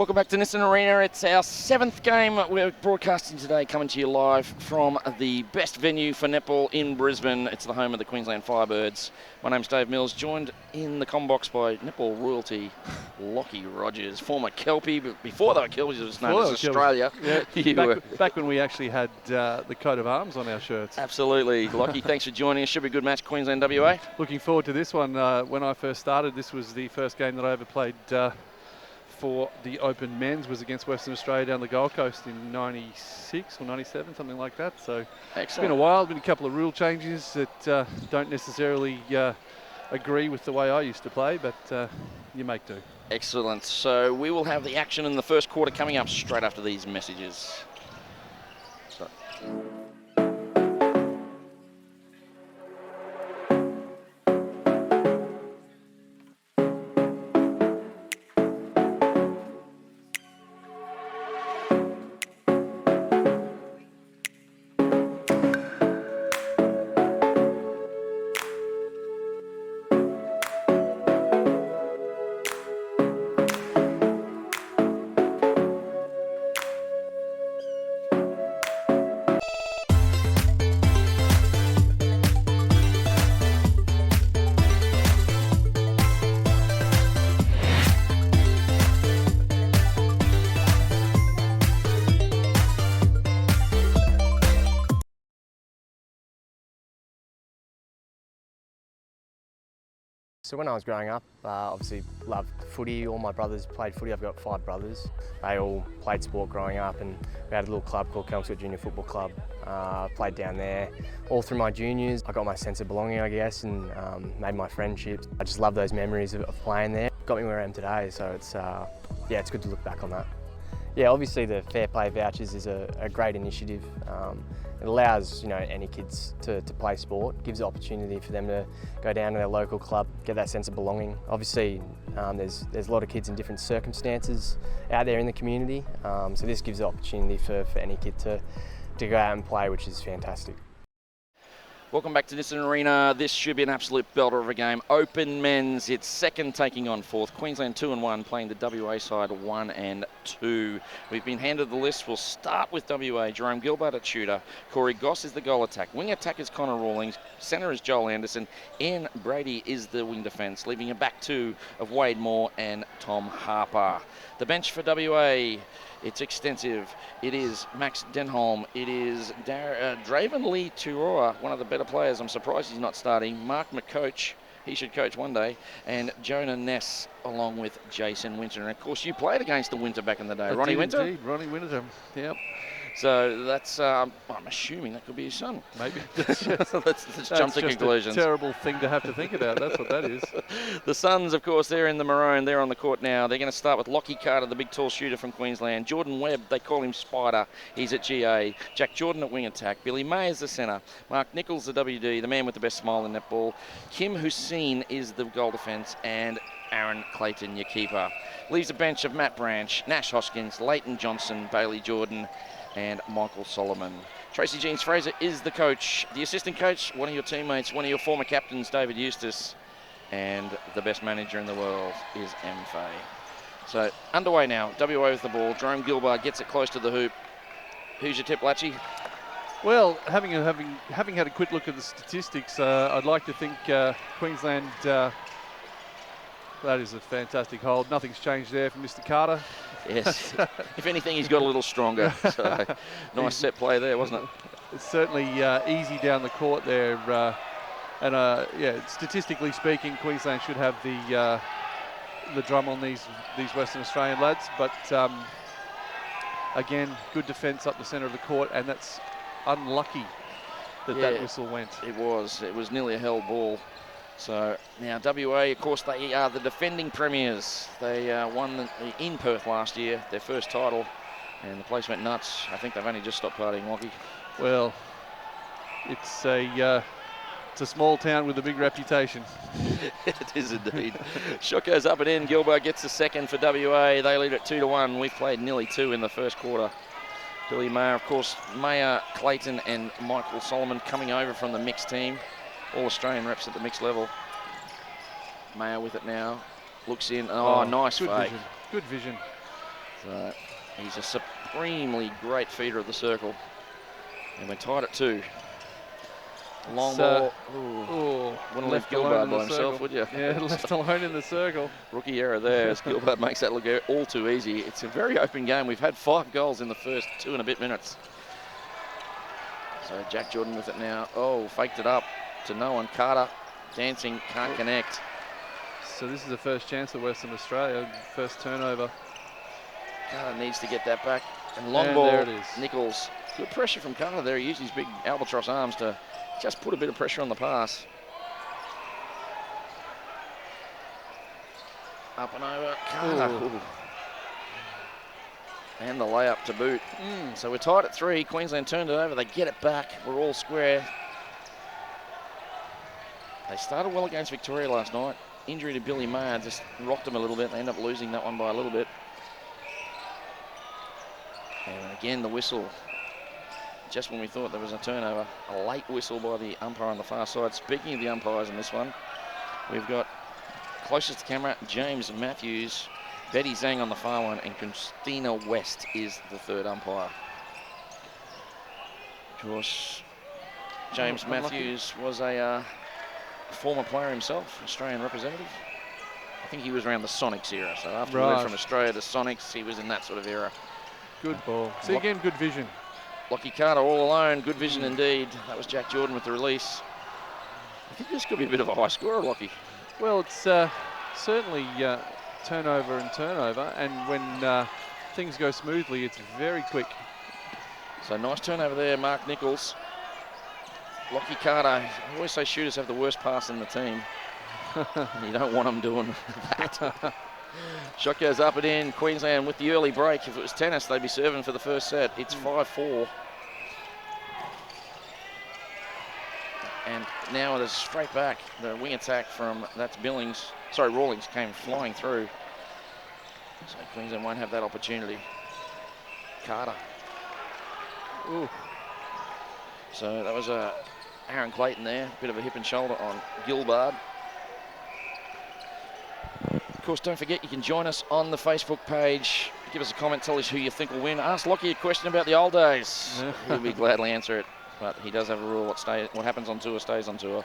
Welcome back to Nissan Arena. It's our 7th game. We're broadcasting today, coming to you live from the best venue for netball in Brisbane. It's the home of the Queensland Firebirds. My name's Dave Mills, joined in the combox by netball royalty Lockie Rogers, former Kelpie, but before they were Kelpies, it was known as Australia. Yeah, back when we actually had the coat of arms on our shirts. Absolutely. Lockie, thanks for joining us. Should be a good match, Queensland WA. Looking forward to this one. When I first started, this was the first game that I ever played for the Open Men's, was against Western Australia down the Gold Coast in 96 or 97, something like that. So It's been a while, been a couple of rule changes that don't necessarily agree with the way I used to play, but you make do. Excellent. So we will have the action in the first quarter coming up straight after these messages. So when I was growing up, obviously loved footy. All my brothers played footy. I've got 5 brothers. They all played sport growing up, and we had a little club called Kelmsford Junior Football Club. Played down there all through my juniors. I got my sense of belonging, I guess, and made my friendships. I just love those memories of playing there. Got me where I am today, so it's it's good to look back on that. Yeah, obviously the Fair Play vouchers is a great initiative. It allows any kids to play sport, gives the opportunity for them to go down to their local club, get that sense of belonging. Obviously there's a lot of kids in different circumstances out there in the community, so this gives the opportunity for any kid to go out and play, which is fantastic. Welcome back to Nissan Arena. This should be an absolute belter of a game. Open Men's, it's second taking on fourth. Queensland 2-1 playing the WA side 1 and 2. We've been handed the list. We'll start with WA. Jerome Gilbert at shooter. Corey Goss is the goal attack. Wing attack is Connor Rawlings. Centre is Joel Anderson. Ian Brady is the wing defence, leaving a back two of Wade Moore and Tom Harper. The bench for WA, it's extensive. It is Max Denholm. It is Draven Lee Turoa, one of the better players. I'm surprised he's not starting. Mark McCoach, he should coach one day. And Jonah Ness along with Jason Winter. And of course you played against the Winter back in the day. Ronnie Winter? Indeed, Ronnie Winter, yep. So that's, I'm assuming that could be his son. Maybe. let's jump to conclusions. A terrible thing to have to think about, that's what that is. The Suns, of course, they're in the maroon. They're on the court now. They're going to start with Lockie Carter, the big tall shooter from Queensland. Jordan Webb, they call him Spider. He's at GA. Jack Jordan at wing attack. Billy May is the centre. Mark Nichols, the WD, the man with the best smile in netball. Kim Hussein is the goal defence. And Aaron Clayton, your keeper. Leaves a bench of Matt Branch, Nash Hoskins, Leighton Johnson, Bailey Jordan, and Michael Solomon. Tracy Jeans Fraser is the coach. The assistant coach, one of your teammates, one of your former captains, David Eustace, and the best manager in the world is M. Fay. So underway now. WA with the ball. Jerome Gilbert gets it close to the hoop. Who's your tip, Latchy? Well, having had a quick look at the statistics, I'd like to think Queensland. That is a fantastic hold. Nothing's changed there from Mr. Carter. Yes. If anything, he's got a little stronger. So nice set play there, wasn't it? It's certainly easy down the court there. Statistically speaking, Queensland should have the drum on these Western Australian lads. But again, good defence up the centre of the court, and that's unlucky that whistle went. It was nearly a held ball. So now WA, of course, they are the defending premiers. They won in Perth last year, their first title, and the place went nuts. I think they've only just stopped partying, Lockie. Well, it's a small town with a big reputation. It is indeed. Shot goes up and in. Gilbert gets the second for WA. They lead it 2-1. We've played nearly 2 in the first quarter. Billy Mayer, of course, Mayer, Clayton, and Michael Solomon coming over from the mixed team. All Australian reps at the mixed level. Mayer with it now. Looks in. Oh, nice good fake. Vision. Good vision. So he's a supremely great feeder of the circle. And we're tied at 2. Long ball. Wouldn't leave Gilbert by himself, would you? Yeah, left alone in the circle. Rookie error there as Gilbert makes that look all too easy. It's a very open game. We've had 5 goals in the first 2 and a bit minutes. So Jack Jordan with it now. Oh, faked it up to no one. Carter dancing, can't connect. So this is the first chance at Western Australia, first turnover. Carter needs to get that back. And long And ball, there it is. Nichols. Good pressure from Carter there. He used his big albatross arms to just put a bit of pressure on the pass. Up and over, Carter. Ooh. And the layup to boot. So we're tied at 3. Queensland turned it over. They get it back. We're all square. They started well against Victoria last night. Injury to Billy Mayer just rocked them a little bit. They end up losing that one by a little bit. And again, the whistle. Just when we thought there was a turnover, a late whistle by the umpire on the far side. Speaking of the umpires in this one, we've got closest to camera, James Matthews, Betty Zhang on the far one, and Christina West is the third umpire. Of course, James Matthews was a former player himself, Australian representative. I think he was around the Sonics era, so after he went from Australia to Sonics, he was in that sort of era. Good ball. See again, good vision. Lockie Carter all alone, good vision indeed. That was Jack Jordan with the release. I think this could be a bit of a high scorer, Lockie. Well, it's certainly turnover and turnover, and when things go smoothly, it's very quick. So nice turnover there, Mark Nichols. Lockie Carter, I always say shooters have the worst pass in the team. You don't want them doing that. Shot goes up and in. Queensland with the early break. If it was tennis, they'd be serving for the first set. It's 5-4. And now it is straight back. The wing attack from, that's Billings. Sorry, Rawlings came flying through. So Queensland won't have that opportunity. Carter. Ooh. So that was Aaron Clayton there. Bit of a hip and shoulder on Gilbert. Of course, don't forget you can join us on the Facebook page. Give us a comment, tell us who you think will win. Ask Lockie a question about the old days. He'll be gladly answer it. But he does have a rule, what happens on tour stays on tour.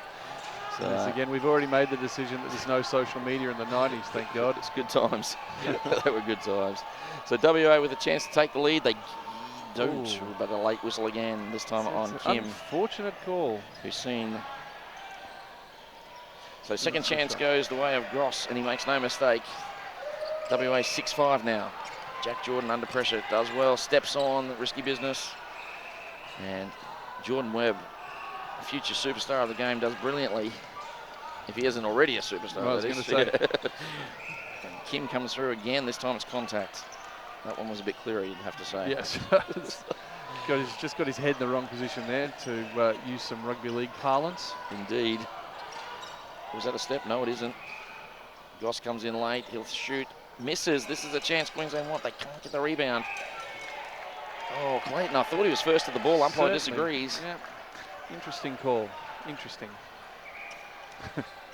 So yes, again, we've already made the decision that there's no social media in the 90s, thank God. It's good times. They were good times. So WA with a chance to take the lead. They don't, but a late whistle again, this time on Kim. Unfortunate call. Who's seen. So second chance goes the way of Gross, and he makes no mistake. WA 6-5 now. Jack Jordan under pressure, does well, steps on, risky business. And Jordan Webb, future superstar of the game, does brilliantly. If he isn't already a superstar, I was going to say. And Kim comes through again, this time it's contact. That one was a bit clearer, you'd have to say. Yes. Just got his head in the wrong position there to use some rugby league parlance. Indeed. Was that a step? No, it isn't. Goss comes in late. He'll shoot. Misses. This is a chance Queensland want. They can't get the rebound. Oh, Clayton, I thought he was first to the ball. Umpire disagrees. Yeah. Interesting call. Interesting.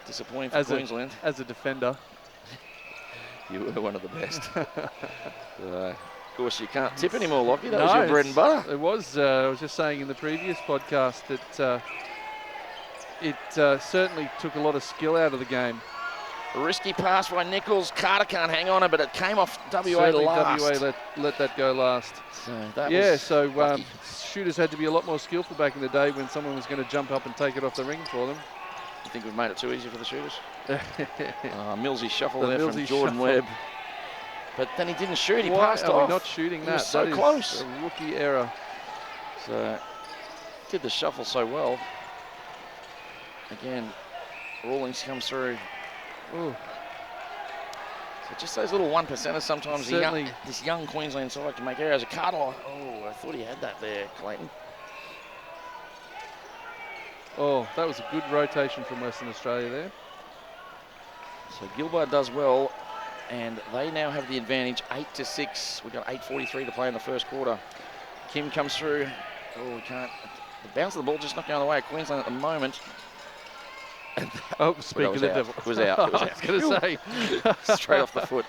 Disappointing for Queensland. As a defender. You were one of the best. Of course, you can't tip anymore, Lockie. That was your bread and butter. It was. I was just saying in the previous podcast that it certainly took a lot of skill out of the game. A risky pass by Nichols. Carter can't hang on it, but it came off WA certainly last. WA let that go last. So that shooters had to be a lot more skillful back in the day when someone was going to jump up and take it off the ring for them. You think we've made it too easy for the shooters? Millsy shuffle there from Jordan Webb. But then he didn't shoot, he passed off. Why are we not shooting that? He was so close. A rookie error. So, did the shuffle so well. Again, Rawlings comes through. Ooh. So just those little 1%ers sometimes. This young Queensland side can make errors. Carter, I thought he had that there, Clayton. Oh, that was a good rotation from Western Australia there. So Gilbert does well, and they now have the advantage, 8-6. We've got 8:43 to play in the first quarter. Kim comes through. Oh, we can't. The bounce of the ball just not going the way of Queensland at the moment. Oh, speak of the devil. It was out. It was out. I was going to say. Straight off the foot.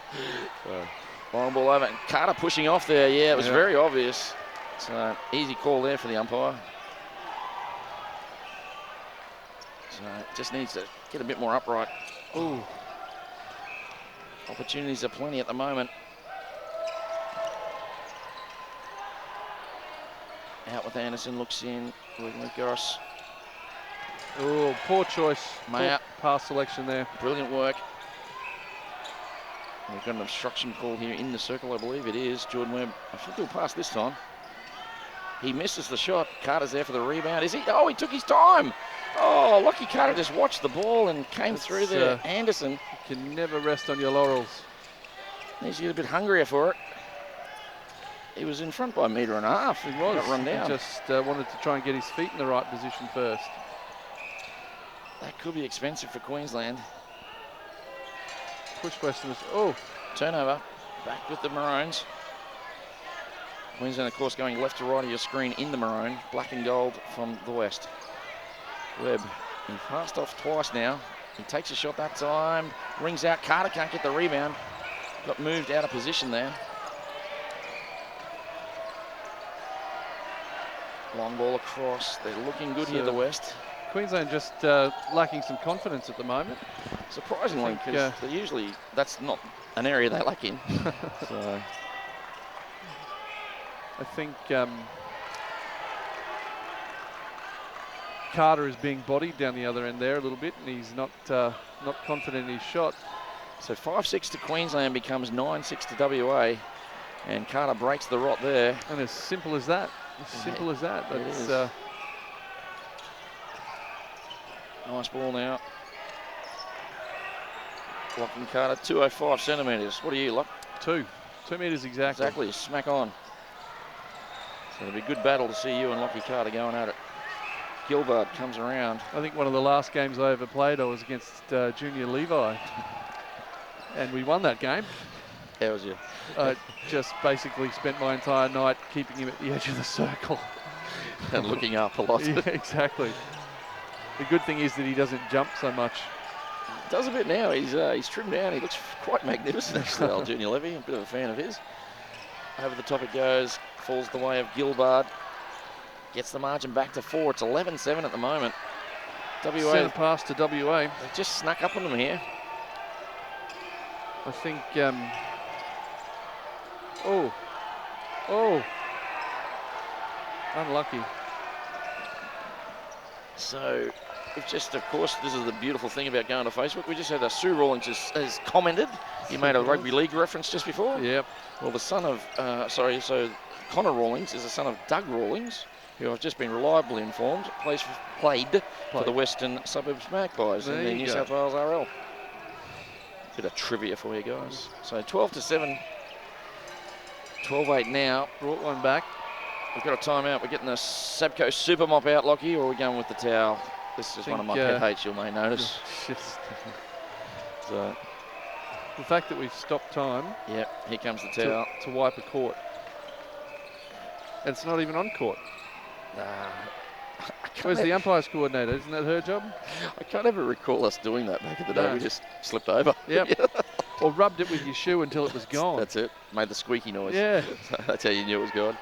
Long ball over. And Carter pushing off there. Yeah, it was Yeah. very obvious. So easy call there for the umpire. So just needs to get a bit more upright. Ooh. Opportunities are plenty at the moment. Out with Anderson, looks in, working with Goss. Oh, poor choice. Mayer. Poor pass selection there. Brilliant work. We've got an obstruction call here in the circle, I believe it is. Jordan Webb, I think he'll pass this time. He misses the shot. Carter's there for the rebound. Is he? Oh, he took his time. Oh, lucky Carter just watched the ball and came through there. Anderson. You can never rest on your laurels. Needs to get a bit hungrier for it. He was in front by a metre and a half. He was. Got run down. He just wanted to try and get his feet in the right position first. That could be expensive for Queensland. Push Westerners. Oh, Turnover. Back with the Maroons. Queensland, of course, going left to right of your screen in the maroon. Black and gold from the west. Webb, he passed off twice now. He takes a shot that time. Rings out. Carter can't get the rebound. Got moved out of position there. Long ball across. They're looking good here, the west. Queensland just lacking some confidence at the moment. Surprisingly, because usually that's not an area they lack in. So I think Carter is being bodied down the other end there a little bit, and he's not confident in his shot. So 5-6 to Queensland becomes 9-6 to WA, and Carter breaks the rot there. And as simple as that. As simple as that. That's, nice ball now. Locking Carter, 205 centimetres. What are you, Lock? 2 metres exactly. Exactly, smack on. So it'll be a good battle to see you and Lockie Carter going at it. Gilbert comes around. I think one of the last games I ever played, I was against Junior Levi. And we won that game. How was you? I just basically spent my entire night keeping him at the edge of the circle. And looking up a lot. Yeah, exactly. The good thing is that he doesn't jump so much. Does a bit now. He's trimmed down. He looks quite magnificent, actually, old Junior Levy. A bit of a fan of his. Over the top it goes. Falls the way of Gilbert. Gets the margin back to 4. It's 11-7 at the moment. WA. Centre pass to WA. They just snuck up on them here. I think. Unlucky. So, we've just, of course, this is the beautiful thing about going to Facebook. We just had Sue Rawlings has commented. He made a rugby league reference just before. Yep. Well, the son of, so Connor Rawlings is the son of Doug Rawlings, who I've just been reliably informed played for the Western Suburbs Magpies in the New South Wales RL. Bit of trivia for you guys. So 12-7, 12-8 now. Brought one back. We've got a timeout. We're getting the Sabco Super Mop out, Lockie, or are we going with the towel? This is one of my pet hates, you may notice. So, the fact that we've stopped time. Yep, here comes the towel. To wipe a court. And it's not even on court. Where's the umpires coordinator? Isn't that her job? I can't ever recall us doing that back in the day. No. We just slipped over. Yep. Or rubbed it with your shoe until it was gone. That's it. Made the squeaky noise. Yeah. That's how you knew it was gone.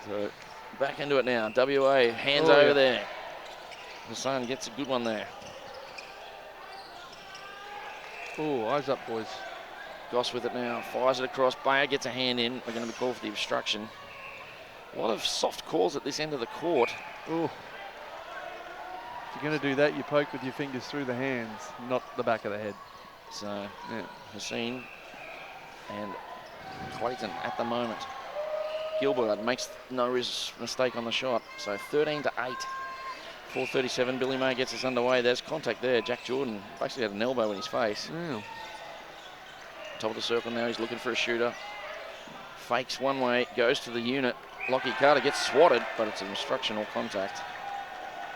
So back into it now. WA hands over there. Hassan gets a good one there. Oh, eyes up, boys. Goss with it now. Fires it across. Bayer gets a hand in. We're going to be called for the obstruction. A lot of soft calls at this end of the court. Oh. If you're going to do that, you poke with your fingers through the hands, not the back of the head. So, yeah, Hassan and Clayton at the moment. Gilbert makes no mistake on the shot. So 13-8. 4:37. Billy May gets us underway. There's contact there. Jack Jordan basically had an elbow in his face. Yeah. Top of the circle now. He's looking for a shooter. Fakes one way. Goes to the unit. Lockie Carter gets swatted, but it's an obstruction or contact.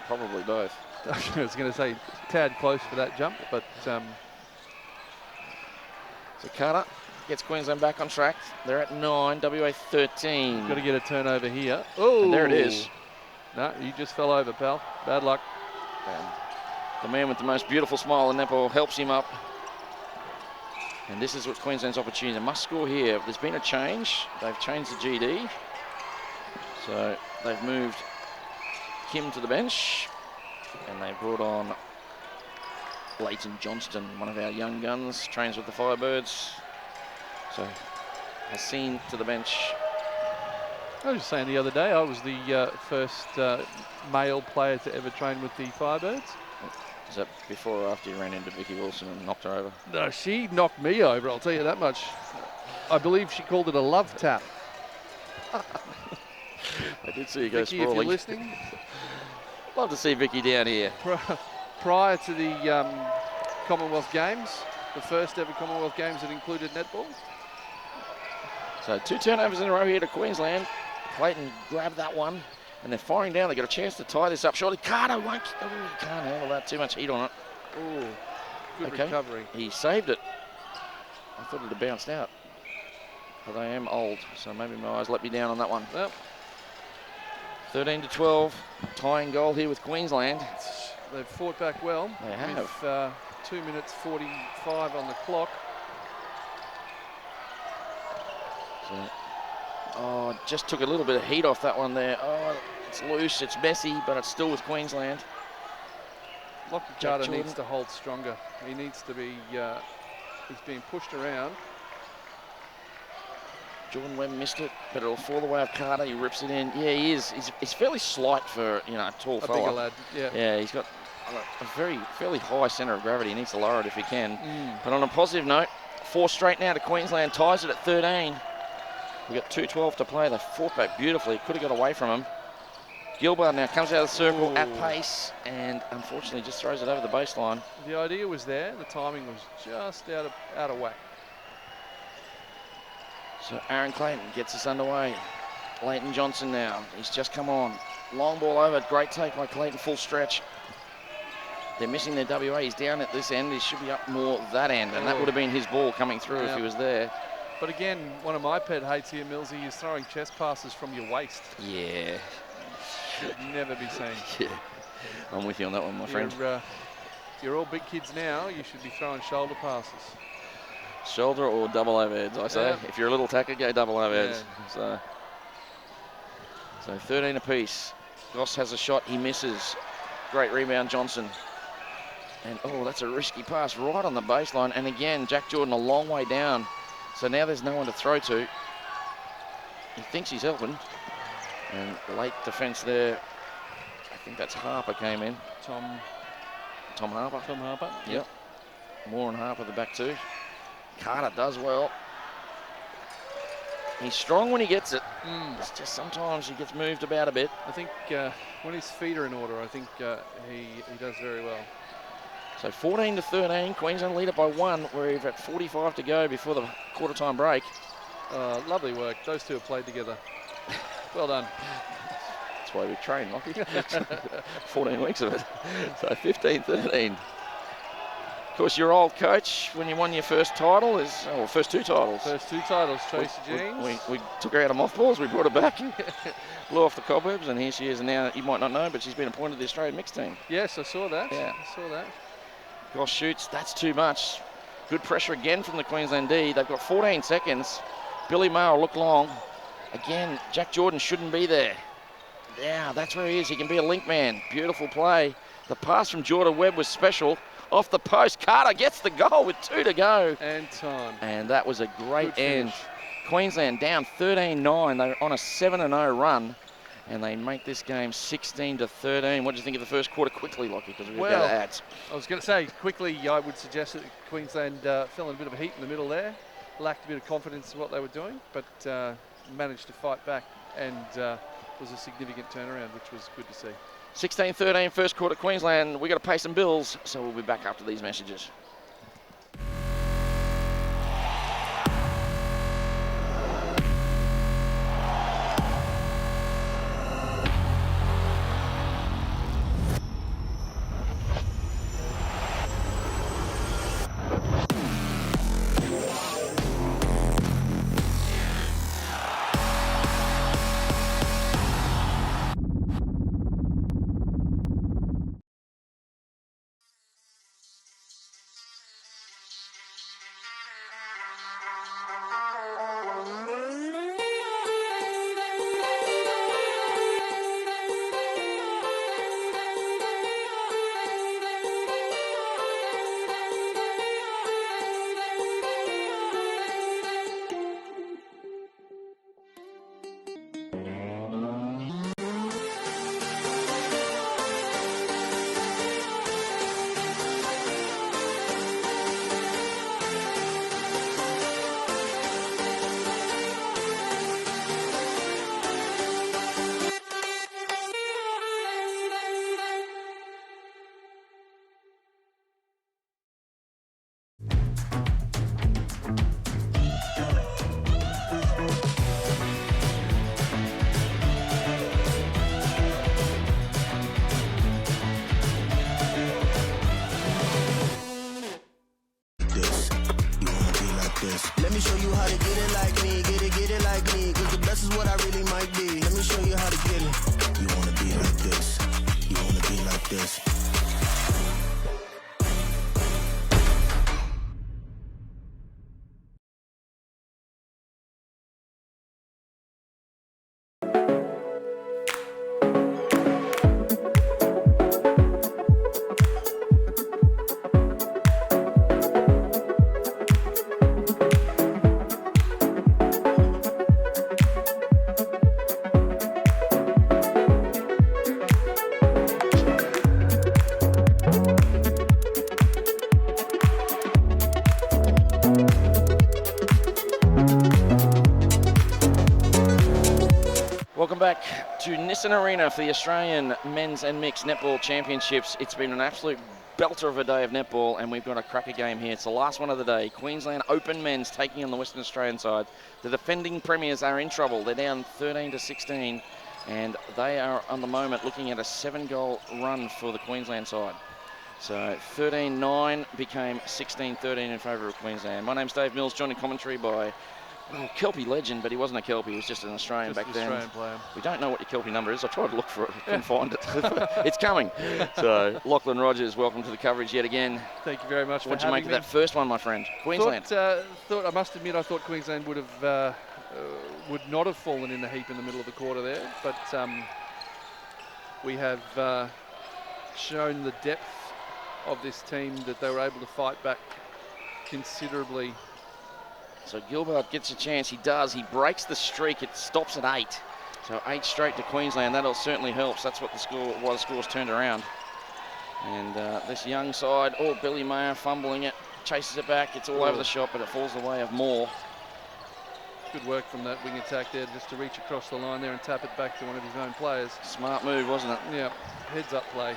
Probably both. I was going to say tad close for that jump, but. So Carter gets Queensland back on track. They're at 9, WA 13. Got to get a turnover here. Oh, and there it is. No, you just fell over, pal. Bad luck. And the man with the most beautiful smile in netball helps him up. And this is what Queensland's opportunity. They must score here. There's been a change. They've changed the GD. So they've moved Kim to the bench. And they brought on Leighton Johnston, one of our young guns, trains with the Firebirds. So Haseen to the bench. I was just saying the other day, I was the first male player to ever train with the Firebirds. Is that before or after you ran into Vicky Wilson and knocked her over? No, she knocked me over, I'll tell you that much. I believe she called it a love tap. I did see you go Vicky, sprawling. if you're listening. Love to see Vicky down here. Prior to the Commonwealth Games, the first ever Commonwealth Games that included netball. So 2 turnovers in a row here to Queensland. Clayton grabbed that one, and they're firing down. They've got a chance to tie this up. Surely Carter won't. Oh, he can't handle that. Too much heat on it. Oh, good Okay. recovery. He saved it. I thought it had bounced out. But I am old, so maybe my eyes let me down on that one. Well, 13-12, tying goal here with Queensland. they've fought back well. They have. With 2 minutes 45 on the clock. So, oh, just took a little bit of heat off that one there. Oh, it's loose, it's messy, but it's still with Queensland. Lockie Jack Carter Jordan. needs to hold stronger. He needs to be, he's being pushed around. Jordan Webb missed it, but it'll fall the way of Carter. He rips it in. Yeah, he is. He's fairly slight for, you know, a tall A fella. bigger lad, yeah. Yeah, he's got a fairly high centre of gravity. He needs to lower it if he can. But on a positive note, 4 straight now to Queensland, ties it at 13. We've got 2:12 to play. They fought back beautifully. Could have got away from him. Gilbert now comes out of the circle at pace and unfortunately just throws it over the baseline. The idea was there. The timing was just out of whack. So Aaron Clayton gets us underway. Leighton Johnson now. He's just come on. Long ball over. Great take by Clayton. Full stretch. They're missing their WA. He's down at this end. He should be up more that end. And that would have been his ball coming through if he was there. But again, one of my pet hates here, Millsy, is throwing chest passes from your waist. Yeah. Should never be seen. Yeah. I'm with you on that one, my friend. You're all big kids now. You should be throwing shoulder passes. Shoulder or double overheads, I say. Yeah. If you're a little tacker, go double overheads. Yeah. So 13 apiece. Goss has a shot. He misses. Great rebound, Johnson. And, oh, that's a risky pass right on the baseline. And again, Jack Jordan a long way down. So now there's no one to throw to. He thinks he's helping. And late defence there. I think that's Harper came in. Tom Harper. Tom Harper. Yep. Moore and Harper the back two. Carter does well. He's strong when he gets it. It's just sometimes he gets moved about a bit. I think when his feet are in order, I think he does very well. So 14-13, Queensland lead it by 1. We're at 45 to go before the quarter-time break. Lovely work. Those two have played together. Well done. That's why we train, Lockie. 14 weeks of it. So 15-13. Of course, your old coach, when you won your first title, first 2 titles. First 2 titles, Tracy Jeans. We took her out of mothballs, we brought her back, blew off the cobwebs, and here she is. And now, you might not know, but she's been appointed to the Australian mixed team. Yes, I saw that. Yeah. I saw that. Goss shoots, that's too much. Good pressure again from the Queensland D. They've got 14 seconds. Billy Maher will look long. Again, Jack Jordan shouldn't be there. Yeah, that's where he is. He can be a link man. Beautiful play. The pass from Jordan Webb was special. Off the post, Carter gets the goal with 2 to go. And time. And that was a great Good end. finish. Queensland down 13-9. They're on a 7-0 run. And they make this game 16-13. What do you think of the first quarter quickly, Lockie? Because we've got ads. I was going to say, quickly, I would suggest that Queensland fell in a bit of heat in the middle there. Lacked a bit of confidence in what they were doing, but managed to fight back and was a significant turnaround, which was good to see. 16-13, first quarter, Queensland. We've got to pay some bills, so we'll be back after these messages. this. Let me show you how to get it like me, get it like me. Cause the best is what I really might be. Let me show you how to get it. You wanna be like this. You wanna be like this. Welcome back to Nissan Arena for the Australian Men's and Mixed Netball Championships. It's been an absolute belter of a day of netball, and we've got a cracker game here. It's the last one of the day. Queensland Open Men's taking on the Western Australian side. The defending premiers are in trouble. They're down 13-16, and they are, on the moment, looking at a 7-goal run for the Queensland side. So 13-9 became 16-13 in favour of Queensland. My name's Dave Mills, joined in commentary by Kelpie legend, but he wasn't a Kelpie, he was just an Australian back then. Australian player. We don't know what your Kelpie number is. I tried to look for it, couldn't find it. It's coming. So, Lachlan Rogers, welcome to the coverage yet again. Thank you very much for having me. What did you make of that first one, my friend? Queensland. I must admit, I thought Queensland would not have fallen in the heap in the middle of the quarter there, but we have shown the depth of this team that they were able to fight back considerably. So Gilbert gets a chance. He does. He breaks the streak. It stops at 8. So 8 straight to Queensland. That'll certainly helps. That's what the score's turned around. And this young side, Billy Mayer fumbling it, chases it back. It's all over the shop, but it falls the way of Moore. Good work from that wing attack there, just to reach across the line there and tap it back to one of his own players. Smart move, wasn't it? Yeah, heads up play.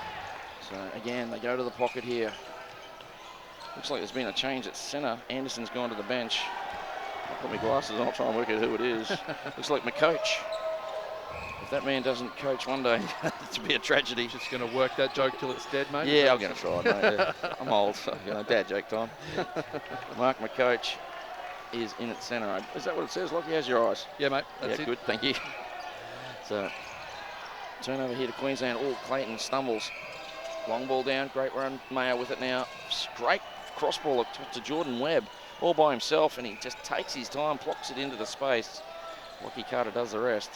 So again, they go to the pocket here. Looks like there's been a change at centre. Anderson's gone to the bench. I'll put my glasses on, I'll try and work out who it is. Looks like my coach. If that man doesn't coach one day, it'll be a tragedy. Just going to work that joke till it's dead, mate? Yeah, I'm going to try, mate. Yeah. I'm old, so, dad joke time. Mark, my coach, is in at centre. Is that what it says, Lockie? How's your eyes? Yeah, mate, that's it. Good, thank you. So, turnover here to Queensland. Clayton stumbles. Long ball down, great run. Mayer with it now. Straight cross ball to Jordan Webb. All by himself, and he just takes his time, plocks it into the space. Lockie Carter does the rest.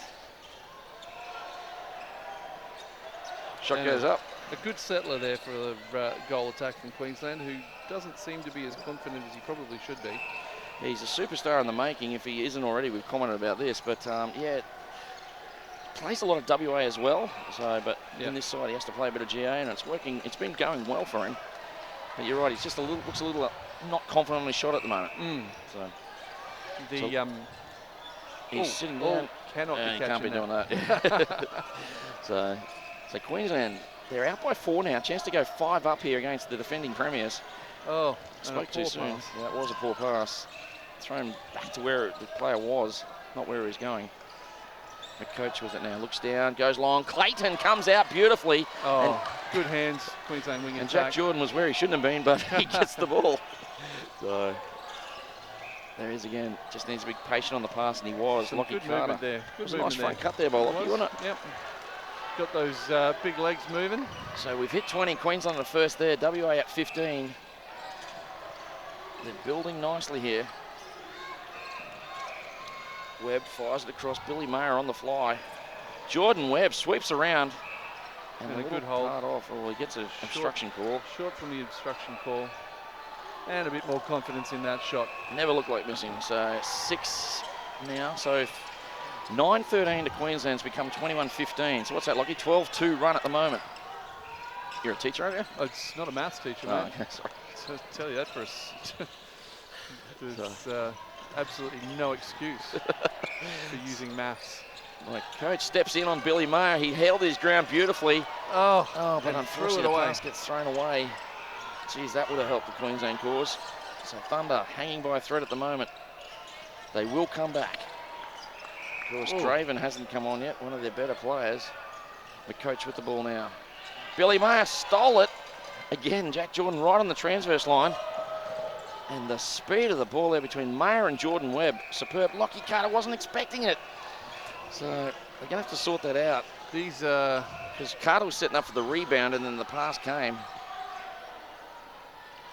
Shot goes up. A good settler there for the goal attack from Queensland, who doesn't seem to be as confident as he probably should be. He's a superstar in the making, if he isn't already. We've commented about this, but plays a lot of WA as well. So, but in this side, he has to play a bit of GA, and it's working. It's been going well for him. But you're right. He's just looks a little not confident on his shot at the moment. So he's sitting down. Cannot be catching can't be doing that. so Queensland, they're out by 4 now. Chance to go 5 up here against the defending premiers. Oh, spoke too soon. Yeah, it was a poor pass. Thrown back to where the player was, not where he was going. The coach with it now. Looks down, goes long. Clayton comes out beautifully. Oh, good hands, Queensland wing and attack. Jack Jordan was where he shouldn't have been, but he gets the ball. So there he is again. Just needs to be patient on the pass, and he was. Some Lockie good Carter. movement there. It was a nice front cut there by Lockie, wasn't it? Yep. Got those big legs moving. So we've hit 20. Queensland at first there. WA at 15. They're building nicely here. Webb fires it across. Billy Mayer on the fly. Jordan Webb sweeps around. And a good hold. Off. Oh, he gets an obstruction call. Short from the obstruction call. And a bit more confidence in that shot. Never looked like missing. So 6 now. So 9-13 to Queensland's become 21-15. So what's that, Lockie? 12-2 run at the moment. You're a teacher, aren't you? Oh, it's not a maths teacher, oh, mate. Okay, sorry. So I'll tell you that for us. There's absolutely no excuse for using maths. My coach steps in on Billy Mayer. He held his ground beautifully. Oh, but unfortunately the pass gets thrown away. Geez, that would have helped the Queensland cause. So Thunder hanging by a thread at the moment. They will come back. Of course, Draven hasn't come on yet, one of their better players. The coach with the ball now. Billy Mayer stole it. Again, Jack Jordan right on the transverse line. And the speed of the ball there between Mayer and Jordan Webb, superb. Lockie Carter wasn't expecting it. So they're going to have to sort that out. These, because Carter was setting up for the rebound and then the pass came.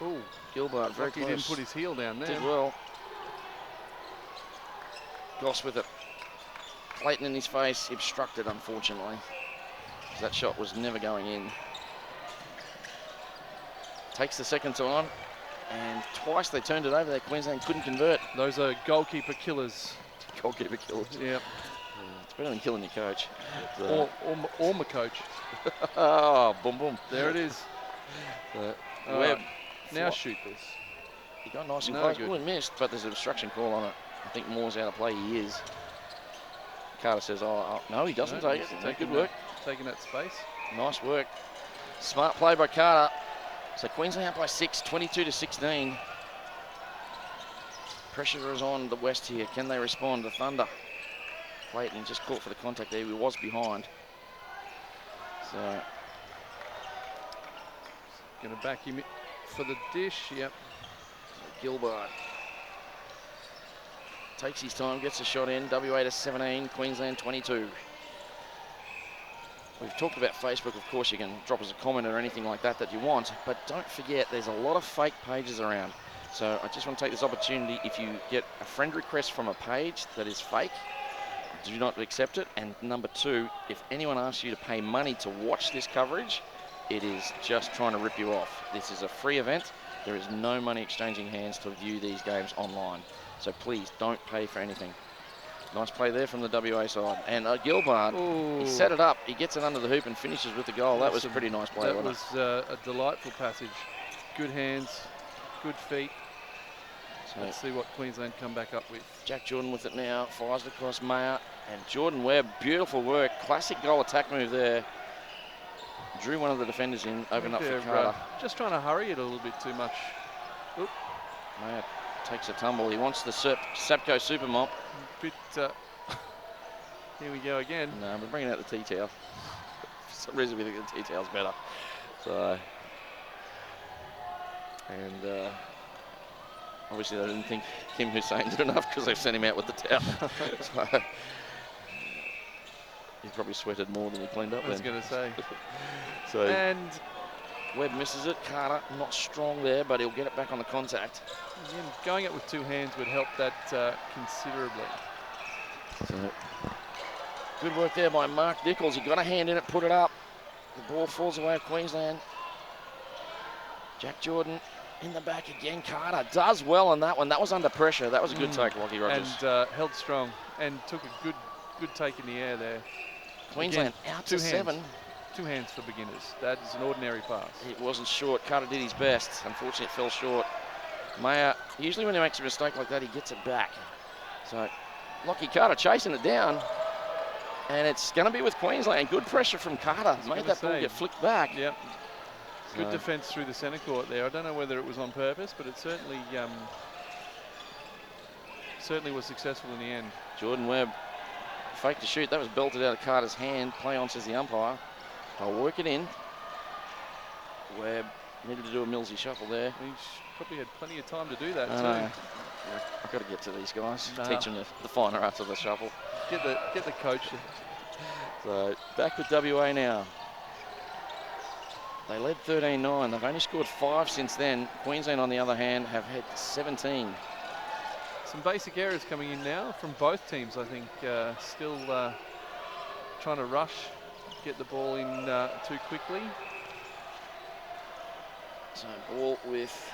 oh, Gilbert very Lockie close. didn't put his heel down there. Did well. Goss with it. Clayton in his face, obstructed unfortunately. That shot was never going in. Takes the second time, and twice they turned it over there. Queensland couldn't convert. Those are goalkeeper killers. Goalkeeper killers. Yep. It's better than killing your coach. Or my coach. Oh, boom, boom. There it is. Webb. Now shoot this. He got nice and No close. good. Oh, he missed, but there's an obstruction call on it. I think Moore's out of play. He is. Carter says, oh no, he doesn't take it. No, good work. Taking that space. Nice work. Smart play by Carter. So Queensland out by 6, 22-16. Pressure is on the West here. Can they respond? The Thunder. Clayton just caught for the contact there. He was behind. So Going to back him for the dish. Yep. Gilbert takes his time, gets a shot in. WA to 17, Queensland 22. We've talked about Facebook. Of course, you can drop us a comment or anything like that you want, but don't forget there's a lot of fake pages around. So I just want to take this opportunity. If you get a friend request from a page that is fake, do not accept it. And number two, if anyone asks you to pay money to watch this coverage, it is just trying to rip you off. This is a free event. There is no money exchanging hands to view these games online. So please don't pay for anything. Nice play there from the WA side. And Gilbert, he set it up. He gets it under the hoop and finishes with the goal. That was a pretty nice play, that wasn't it? was a delightful passage. Good hands, good feet. So let's see what Queensland come back up with. Jack Jordan with it now. Fires it across Mayer. And Jordan Webb, beautiful work. Classic goal attack move there. Drew one of the defenders in, opened up for Carter. Just trying to hurry it a little bit too much. Oop. Mayer takes a tumble. He wants the Sapco Super Mop. Bit, here we go again. No, we're bringing out the tea towel. For some reason we think the tea towel's better. So, and obviously they didn't think Kim Hussein did enough because they've sent him out with the towel. So, he probably sweated more than he cleaned up. I was going to say. So and Webb misses it. Carter not strong there, but he'll get it back on the contact. Again, going it with two hands would help that considerably. So, good work there by Mark Nichols. He got a hand in it, put it up. The ball falls away at Queensland. Jack Jordan in the back again. Carter does well on that one. That was under pressure. That was a good take, Lockie Rogers. And held strong and took a good take in the air there. Queensland again, out to 7. 2 hands for beginners. That is an ordinary pass. It wasn't short. Carter did his best. Unfortunately, it fell short. Mayer, usually when he makes a mistake like that, he gets it back. So, Lockie Carter chasing it down. And it's going to be with Queensland. Good pressure from Carter. Made that ball get flicked back. Yep. Good defence through the centre court there. I don't know whether it was on purpose, but it certainly was successful in the end. Jordan Webb, fake to shoot. That was belted out of Carter's hand. Play on, says the umpire. They'll work it in. Webb needed to do a Millsy shuffle there. He's probably had plenty of time to do that too. I've got to get to these guys. Teach them the finer arts of the shuffle. Get the coach. So back with WA now. They led 13-9. They've only scored 5 since then. Queensland, on the other hand, have had 17. Some basic errors coming in now from both teams, I think. Still trying to rush, get the ball in too quickly. So ball with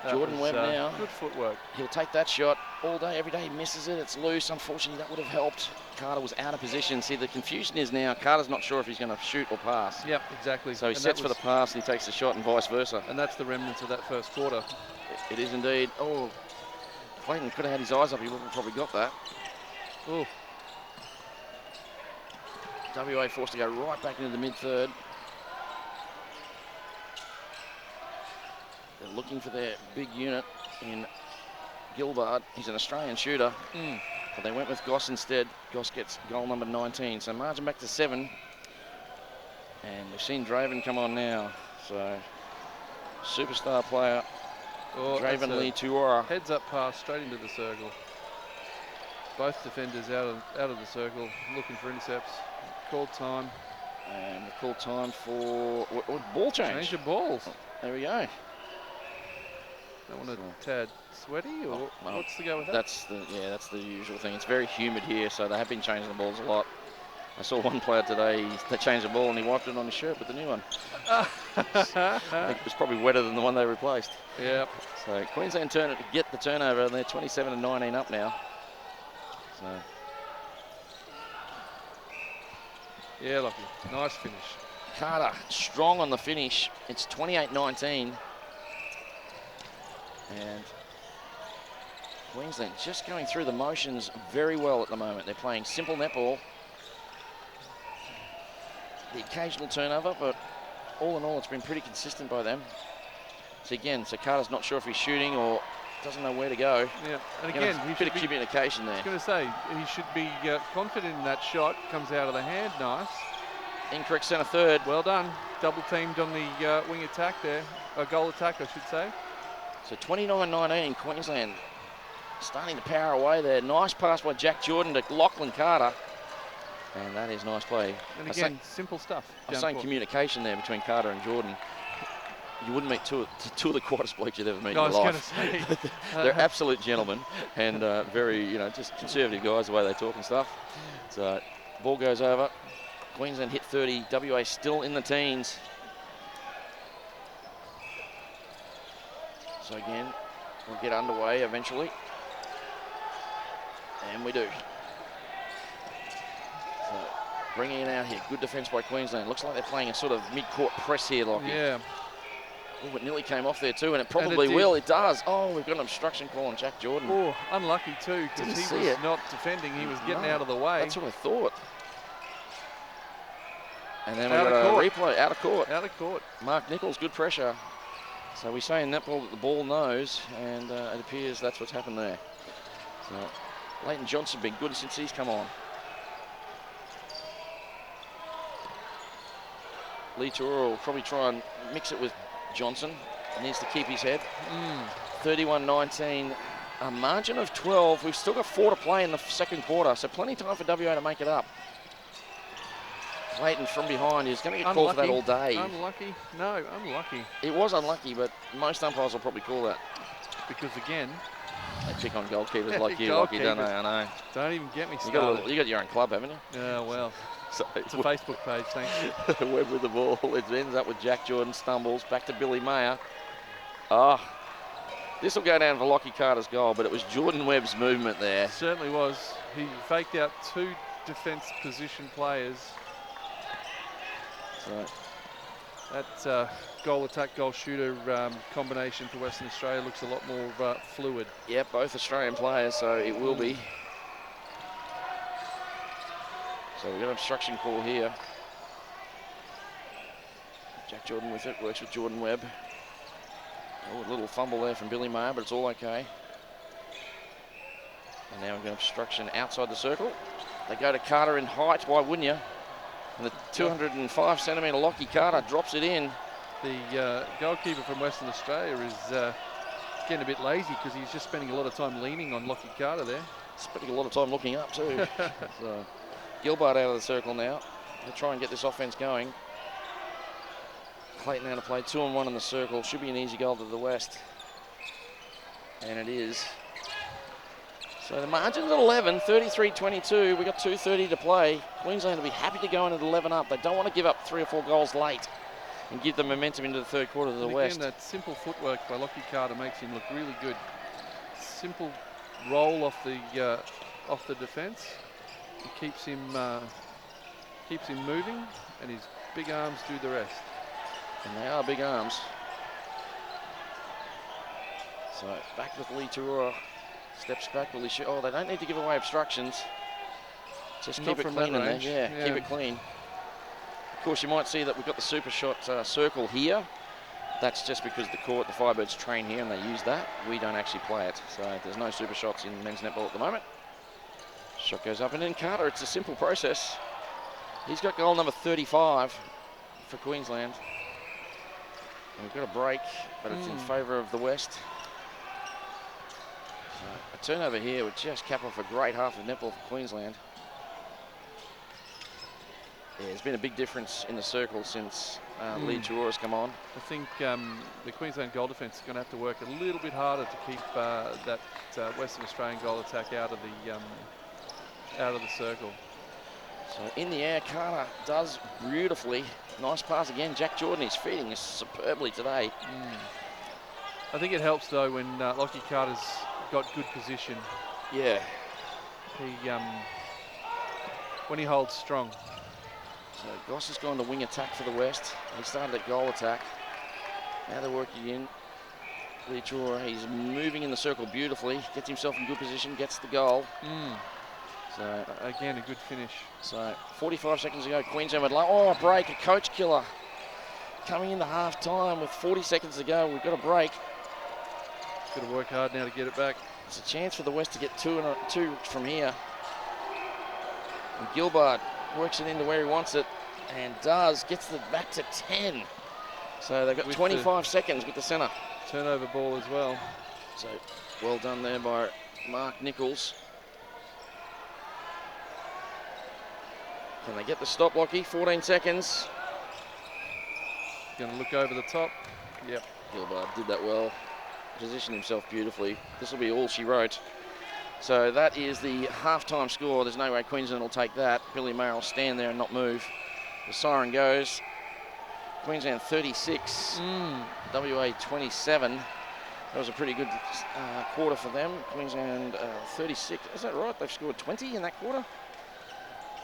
Jordan Webb now. Good footwork. He'll take that shot all day, every day. He misses it. It's loose. Unfortunately, that would have helped. Carter was out of position. See, the confusion is now Carter's not sure if he's going to shoot or pass. Yep, exactly. So he sets for the pass and he takes the shot and vice versa. And that's the remnants of that first quarter. It is indeed. Oh, Clayton could have had his eyes up. He would have probably got that. Oh. WA forced to go right back into the mid-third. They're looking for their big unit in Gilbert. He's an Australian shooter, but they went with Goss instead. Goss gets goal number 19, so margin back to 7. And we've seen Draven come on now, so superstar player Oh, Draven Lee Tuora. Heads up pass straight into the circle. Both defenders out of the circle, looking for intercepts. Called time. And we'll call time for ball change. Change of balls. Oh, there we go. That one a tad sweaty, or well, what's the go with that? That's the usual thing. It's very humid here, so they have been changing the balls a lot. I saw one player today, they changed the ball and he wiped it on his shirt with the new one. I think it was probably wetter than the one they replaced. Yep. So Queensland turn it to get the turnover, and they're 27-19 up now. So. Yeah, lucky. Nice finish. Carter strong on the finish. It's 28-19. And Queensland just going through the motions very well at the moment. They're playing simple netball. The occasional turnover, but all in all, it's been pretty consistent by them. So again, Carter's not sure if he's shooting or doesn't know where to go. Yeah, and again, a bit of communication there. I was going to say, he should be confident in that shot. Comes out of the hand, nice. Incorrect centre third. Well done. Double teamed on the wing attack there. Goal attack, I should say. So 29-19, Queensland starting to power away there. Nice pass by Jack Jordan to Lachlan Carter. And that is nice play. And again, simple stuff. I was saying communication there between Carter and Jordan. You wouldn't meet two of the quietest blokes you'd ever meet in your life. I was going to say. They're absolute gentlemen and very, just conservative guys, the way they talk and stuff. So ball goes over. Queensland hit 30. WA still in the teens. So again, we'll get underway eventually. And we do. So bringing it out here. Good defence by Queensland. Looks like they're playing a sort of mid-court press here, Lockie. Yeah. Oh, it nearly came off there too, and it probably will. It does. Oh, we've got an obstruction call on Jack Jordan. Oh, unlucky too, because he was not defending. He was getting out of the way. That's what I thought. And then we've got a replay. Out of court. Out of court. Mark Nichols, good pressure. So we say in netball that the ball knows, and it appears that's what's happened there. So Leighton Johnson been good since he's come on. Lee Tour will probably try and mix it with Johnson. He needs to keep his head. 31-19, a margin of 12. We've still got 4 to play in the second quarter, so plenty of time for WA to make it up. Leighton from behind is going to get called for that all day. Unlucky? No, unlucky. It was unlucky, but most umpires will probably call that. Because again, they pick on goalkeepers like you, Lockie, don't they? I know. Don't even get me started. You got your own club, haven't you? Yeah, well. So it's a Facebook page, thank you. Webb with the ball. It ends up with Jack Jordan, stumbles, back to Billy Mayer. This will go down for Lockie Carter's goal, but it was Jordan Webb's movement there. It certainly was. He faked out 2 defence position players. So that goal attack, goal shooter combination for Western Australia looks a lot more fluid. Yeah, both Australian players, so it will be. So we've got an obstruction call here. Jack Jordan with it, works with Jordan Webb. Oh, a little fumble there from Billy Mayer, but it's all okay. And now we've got obstruction outside the circle. They go to Carter in height, why wouldn't you? And the 205 centimetre Lockie Carter drops it in. The goalkeeper from Western Australia is getting a bit lazy because he's just spending a lot of time leaning on Lockie Carter there. Spending a lot of time looking up too. So Gilbert out of the circle now. They'll try and get this offence going. Clayton out to play 2-on-1 in the circle. Should be an easy goal to the west. And it is. So the margin's at 11, 33-22. We've got 2:30 to play. Queensland will be happy to go in at 11 up. They don't want to give up 3 or 4 goals late and give them momentum into the third quarter to the west. Again, that simple footwork by Lockie Carter makes him look really good. Simple roll off the defence. It keeps him moving, and his big arms do the rest. And they are big arms. So back with Lee Turura. Steps back, will he shoot? Oh, they don't need to give away obstructions. Just keep it clean in there. Yeah, keep it clean. Of course, you might see that we've got the super shot circle here. That's just because the Firebirds train here and they use that. We don't actually play it. So there's no super shots in men's netball at the moment. Shot goes up and in. Carter, it's a simple process. He's got goal number 35 for Queensland. And we've got a break, but it's in favour of the West. turnover here would just cap off a great half of netball for Queensland. Yeah, there's been a big difference in the circle since Lee Chura's come on. I think the Queensland goal defence is going to have to work a little bit harder to keep that Western Australian goal attack out of the circle. So in the air, Carter does beautifully. Nice pass again. Jack Jordan is feeding us superbly today. I think it helps though when Lockie Carter's got good position. Yeah. When he holds strong. So Goss has gone to wing attack for the West. He started at goal attack. Now they're working in. Lee Chura, he's moving in the circle beautifully. Gets himself in good position, gets the goal. So again, a good finish. So 45 seconds ago, Queensland would a break, a coach killer. Coming into half time with 40 seconds to go, we've got a break. Got to work hard now to get it back. It's a chance for the West to get two from here. And Gilbert works it into where he wants it and gets it back to 10. So they've got 25 seconds with the centre. Turnover ball as well. So well done there by Mark Nichols. Can they get the stop, Lockie? 14 seconds. Going to look over the top. Yep. Gilbert did that well. Positioned himself beautifully. This will be all she wrote. So that is the halftime score. There's no way Queensland will take that. Billy Mayer will stand there and not move. The siren goes. Queensland 36, WA 27. That was a pretty good quarter for them. Queensland 36. Is that right? They've scored 20 in that quarter?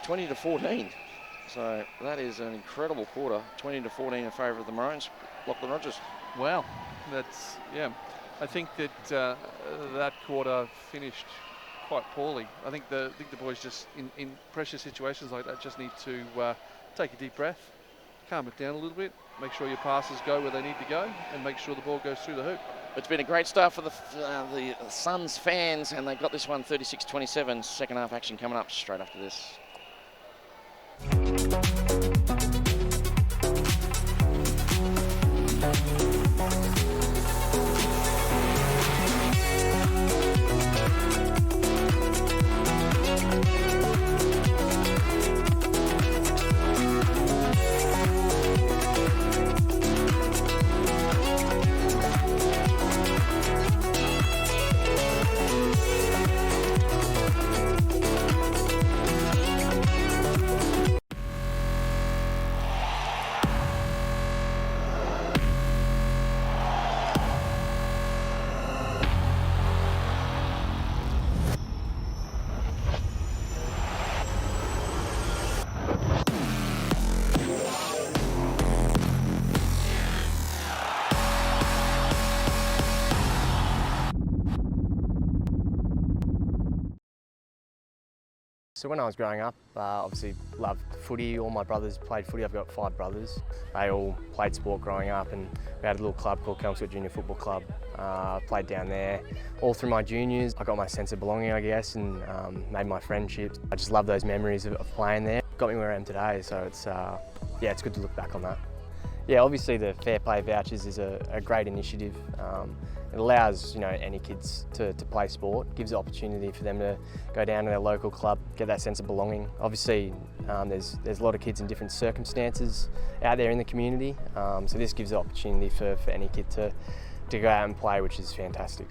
20 to 14. So that is an incredible quarter. 20 to 14 in favour of the Maroons. Lachlan Rogers. Wow, that's, yeah. I think that that quarter finished quite poorly. I think the boys just, in pressure situations like that, just need to take a deep breath, calm it down a little bit, make sure your passes go where they need to go, and make sure the ball goes through the hoop. It's been a great start for the Suns fans, and they got this one 36-27. Second half action coming up straight after this. So when I was growing up, obviously loved footy. All my brothers played footy. I've got 5 brothers. They all played sport growing up, and we had a little club called Kelmscott Junior Football Club. Played down there all through my juniors. I got my sense of belonging, I guess, and made my friendships. I just love those memories of playing there. Got me where I am today, so it's yeah, it's good to look back on that. Yeah, obviously the Fair Play Vouchers is a great initiative. It allows any kids to play sport, gives the opportunity for them to go down to their local club, get that sense of belonging. Obviously, there's a lot of kids in different circumstances out there in the community, so this gives the opportunity for any kid to go out and play, which is fantastic.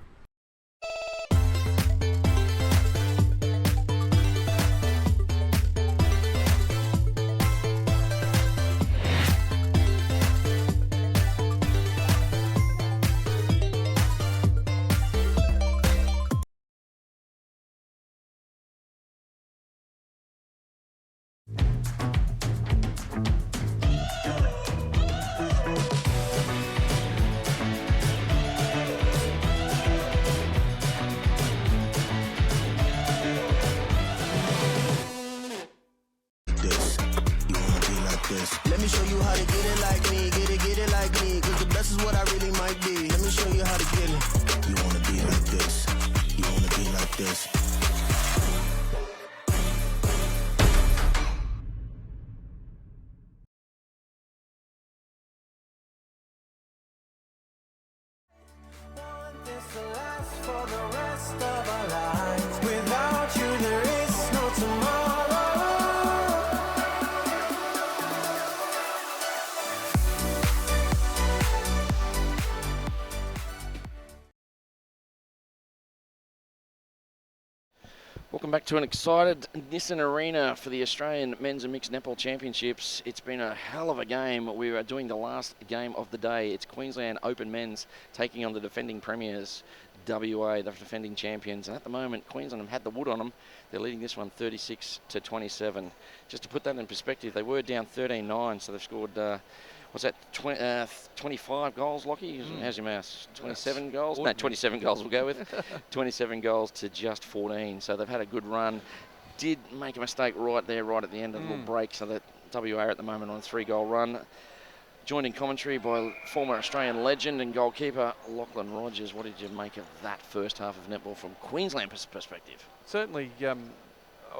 Welcome back to an excited Nissan Arena for the Australian Men's and Mixed Netball Championships. It's been a hell of a game. We are doing the last game of the day. It's Queensland Open Men's taking on the defending premiers, WA, the defending champions. And at the moment, Queensland have had the wood on them. They're leading this one 36-27. Just to put that in perspective, they were down 13-9, so they've scored, what's that, 25 goals, Lockie? How's your maths? 27 goals? No, 27 goals we'll go with. 27 goals to just 14, so they've had a good run. Did make a mistake right there, right at the end of the little break, so that WA are at the moment on a 3-goal run. Joined in commentary by former Australian legend and goalkeeper Lachlan Rogers. What did you make of that first half of netball from Queensland perspective? Certainly,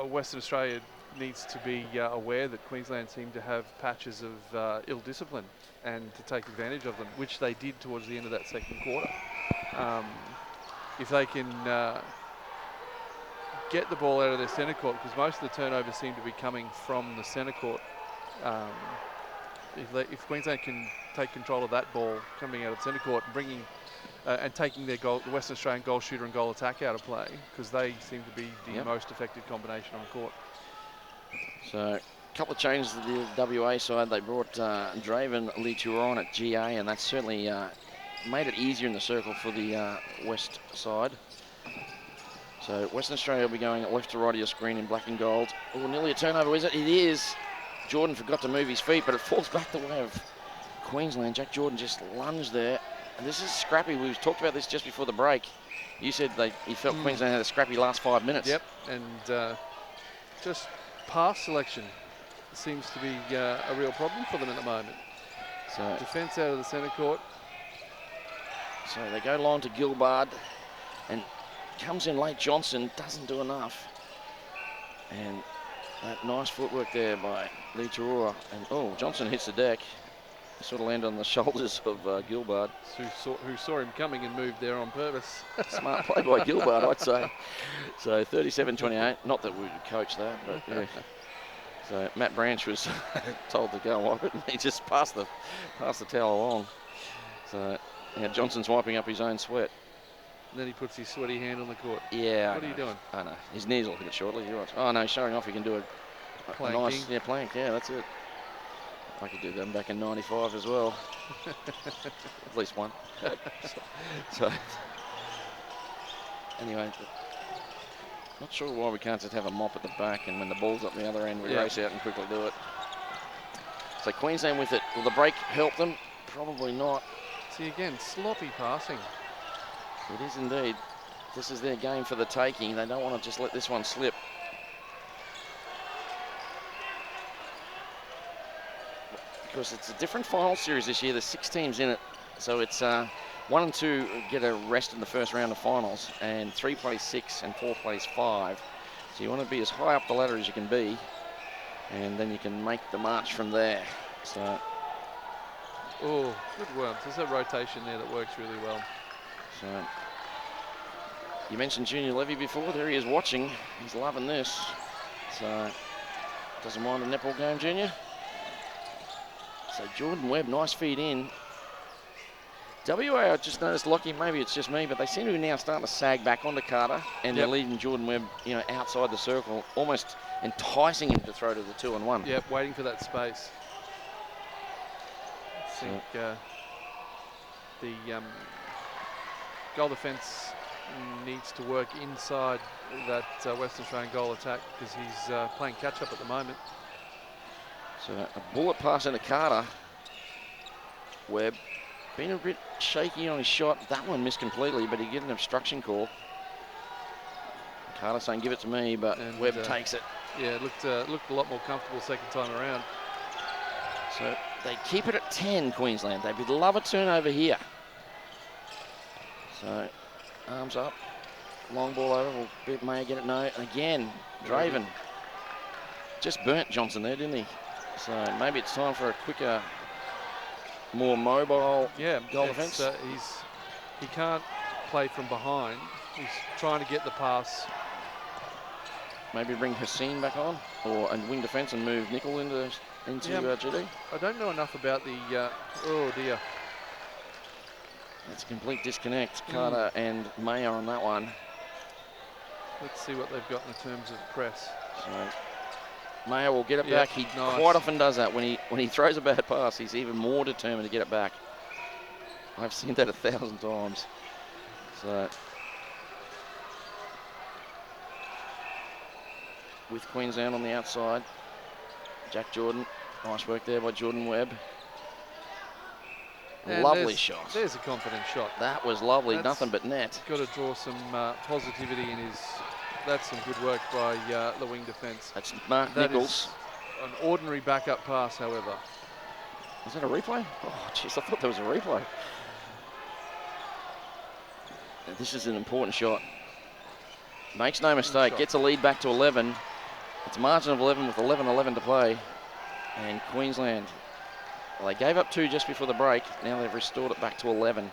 Western Australia needs to be aware that Queensland seem to have patches of ill discipline and to take advantage of them, which they did towards the end of that second quarter. If they can get the ball out of their centre court, because most of the turnovers seem to be coming from the centre court. If Queensland can take control of that ball coming out of centre court and bringing and taking their goal, the Western Australian goal shooter and goal attack out of play, because they seem to be the most effective combination on court. So a couple of changes to the WA side. They brought Draven Lee on at GA, and that's certainly made it easier in the circle for the West side. So Western Australia will be going left to right of your screen in black and gold. Oh, nearly a turnover, is it? It is. Jordan forgot to move his feet, but it falls back the way of Queensland. Jack Jordan just lunged there. And this is scrappy. We talked about this just before the break. You said you felt Queensland had a scrappy last 5 minutes. Yep, and just pass selection seems to be a real problem for them at the moment. So defence out of the centre court. So they go long to Gilbard, and comes in late. Johnson doesn't do enough. And that nice footwork there by Lee Tarua. And Johnson hits the deck. Sort of landed on the shoulders of Gilbard. Who saw him coming and moved there on purpose. Smart play by Gilbard, I'd say. So 37-28. Not that we would coach that, but yeah. So Matt Branch was told to go and wipe it, and he just passed the towel along. So yeah, Johnson's wiping up his own sweat. And then he puts his sweaty hand on the court. Yeah. What are you doing? I know. His knees will hit it shortly. You're right. Oh no, showing off he can do a nice plank. Yeah, that's it. I could do them back in '95 as well. At least one. So anyway, not sure why we can't just have a mop at the back, and when the ball's up the other end, we race out and quickly do it. So Queensland with it. Will the break help them? Probably not. See again, sloppy passing. It is indeed. This is their game for the taking. They don't want to just let this one slip. Because it's a different final series this year. There's 6 teams in it. So it's 1 and 2 get a rest in the first round of finals, and 3 plays 6 and 4 plays 5. So you want to be as high up the ladder as you can be, and then you can make the march from there. So, good worms. There's a rotation there that works really well. So you mentioned Junior Levy before. There he is watching. He's loving this. So doesn't mind a netball game, Junior. So Jordan Webb, nice feed in. WA, I just noticed, Lockie, maybe it's just me, but they seem to be now starting to sag back onto Carter, and they're leading Jordan Webb, outside the circle, almost enticing him to throw to the 2-on-1. Yep, waiting for that space. I think the goal defence needs to work inside that Western Australian goal attack, because he's playing catch-up at the moment. So a bullet pass into Carter. Webb been a bit shaky on his shot. That one missed completely, but he get an obstruction call. Carter saying, give it to me, but Webb takes it. Yeah, it looked a lot more comfortable second time around. So they keep it at 10, Queensland. They would love a turnover here. So arms up. Long ball over. Will Mayer get it? No. And again, Draven just burnt Johnson there, didn't he? So maybe it's time for a quicker, more mobile goal defence. He can't play from behind. He's trying to get the pass. Maybe bring Hussein back on, and wing defence and move Nickel into GD. I don't know enough about the. Oh dear. It's a complete disconnect. Carter and Mayer on that one. Let's see what they've got in terms of press. So Mayer will get it Yep, back. He nice. quite often does that. When he throws a bad pass, he's even more determined to get it back. I've seen that 1,000 times. So with Queensland on the outside, Jack Jordan. Nice work there by Jordan Webb. And Lovely shot. There's a confident shot. That was lovely. That's Nothing but net. Got to draw some positivity in his. That's some good work by the wing defence. That's Mark That Nichols. is an ordinary backup pass, however. Was that a replay? Oh, jeez, I thought there was a replay. This is an important shot. Makes no mistake, gets a lead back to 11. It's a margin of 11 with 11:11 to play. And Queensland, well, they gave up 2 just before the break. Now they've restored it back to 11.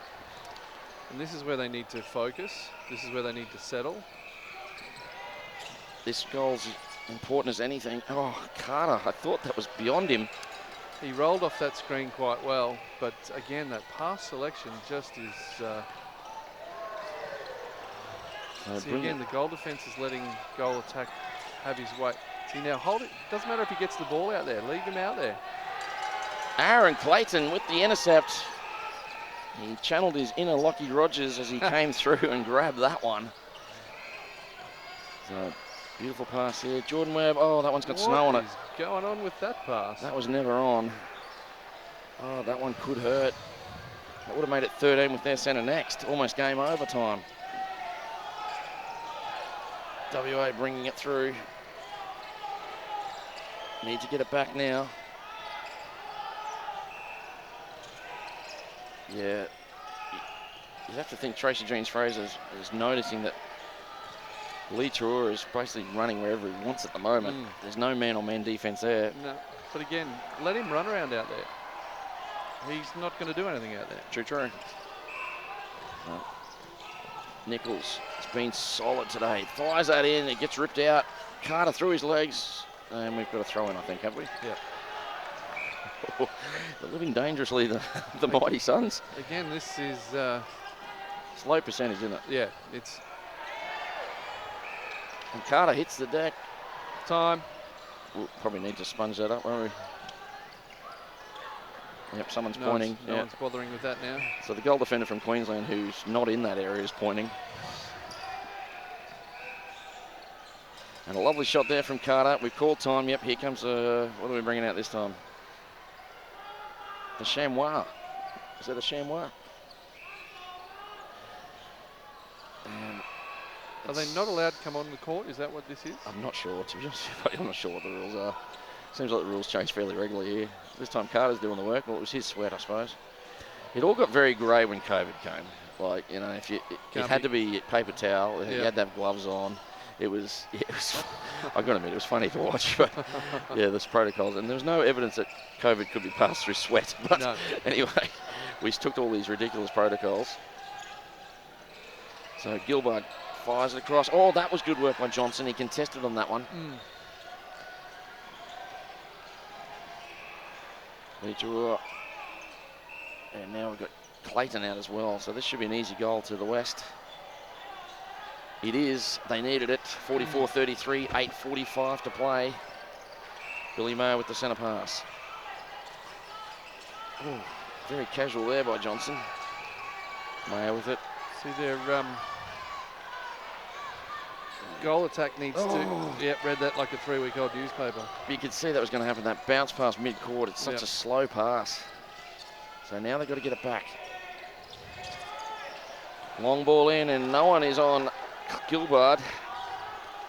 And this is where they need to focus. This is where they need to settle. This goal's important as anything. Oh, Carter, I thought that was beyond him. He rolled off that screen quite well, but again, that pass selection just is... see, again, the goal defence is letting goal attack have his way. See, now hold it. Doesn't matter if he gets the ball out there. Leave him out there. Aaron Clayton with the intercept. He channeled his inner Lockie Rogers as he came through and grabbed that one. So, beautiful pass here. Jordan Webb, oh, that one's got snow on it. What is going on with that pass? That was never on. Oh, that one could hurt. That would have made it 13 with their centre next. Almost game over time. WA bringing it through. Need to get it back now. Yeah. You have to think Tracy Jeans-Fraser is noticing that Lee Tarua is basically running wherever he wants at the moment. There's no man-on-man defence there. No, but again, let him run around out there. He's not going to do anything out there. True. No. Nichols has been solid today. Fires that in, it gets ripped out. Carter through his legs, and we've got a throw in, I think, have we? Yeah. They're living dangerously, the Mighty Suns. Again, this is... It's low percentage, isn't it? Yeah, it's... And Carter hits the deck. Time. We'll probably need to sponge that up, won't we? Yep, someone's pointing. No one's bothering with that now. So the goal defender from Queensland, who's not in that area, is pointing. And a lovely shot there from Carter. We've called time. Yep, here comes what are we bringing out this time? The chamois. Is that a chamois? Are they not allowed to come on the court? Is that what this is? I'm not sure, to be honest. I'm not sure what the rules are. Seems like the rules change fairly regularly here. This time Carter's doing the work. Well, it was his sweat, I suppose. It all got very grey when COVID came. Like, you know, if you, it had to be paper towel. You had to have gloves on. It was I got to admit, it was funny to watch. But yeah, there's protocols. And there was no evidence that COVID could be passed through sweat. But no. Anyway, we took all these ridiculous protocols. So Gilbert fires it across. Oh, that was good work by Johnson. He contested on that one. And now we've got Clayton out as well. So this should be an easy goal to the West. It is. They needed it. 44-33, 8:45 to play. Billy Mayer with the centre pass. Oh, very casual there by Johnson. Mayer with it. See their goal attack needs to. Yep, read that like a 3-week-old newspaper. You could see that was going to happen. That bounce past mid-court. It's such a slow pass. So now they've got to get it back. Long ball in, and no one is on Gilbert.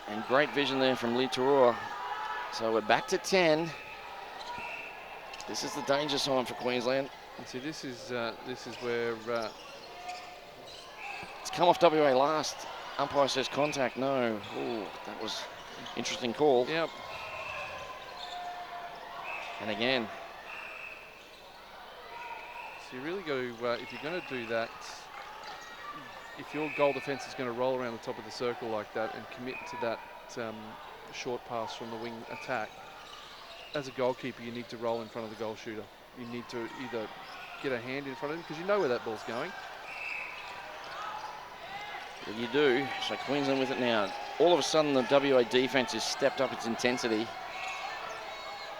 And great vision there from Lee Tarua. So we're back to 10. This is the danger sign for Queensland. And see, this is where it's come off WA last. Umpire says contact. No. Ooh, that was interesting call. Yep. And again. So you really got to, if you're going to do that, if your goal defence is going to roll around the top of the circle like that and commit to that short pass from the wing attack, as a goalkeeper, you need to roll in front of the goal shooter. You need to either get a hand in front of him because you know where that ball's going. You do. So Queensland with it now. all of a sudden the WA defence has stepped up its intensity.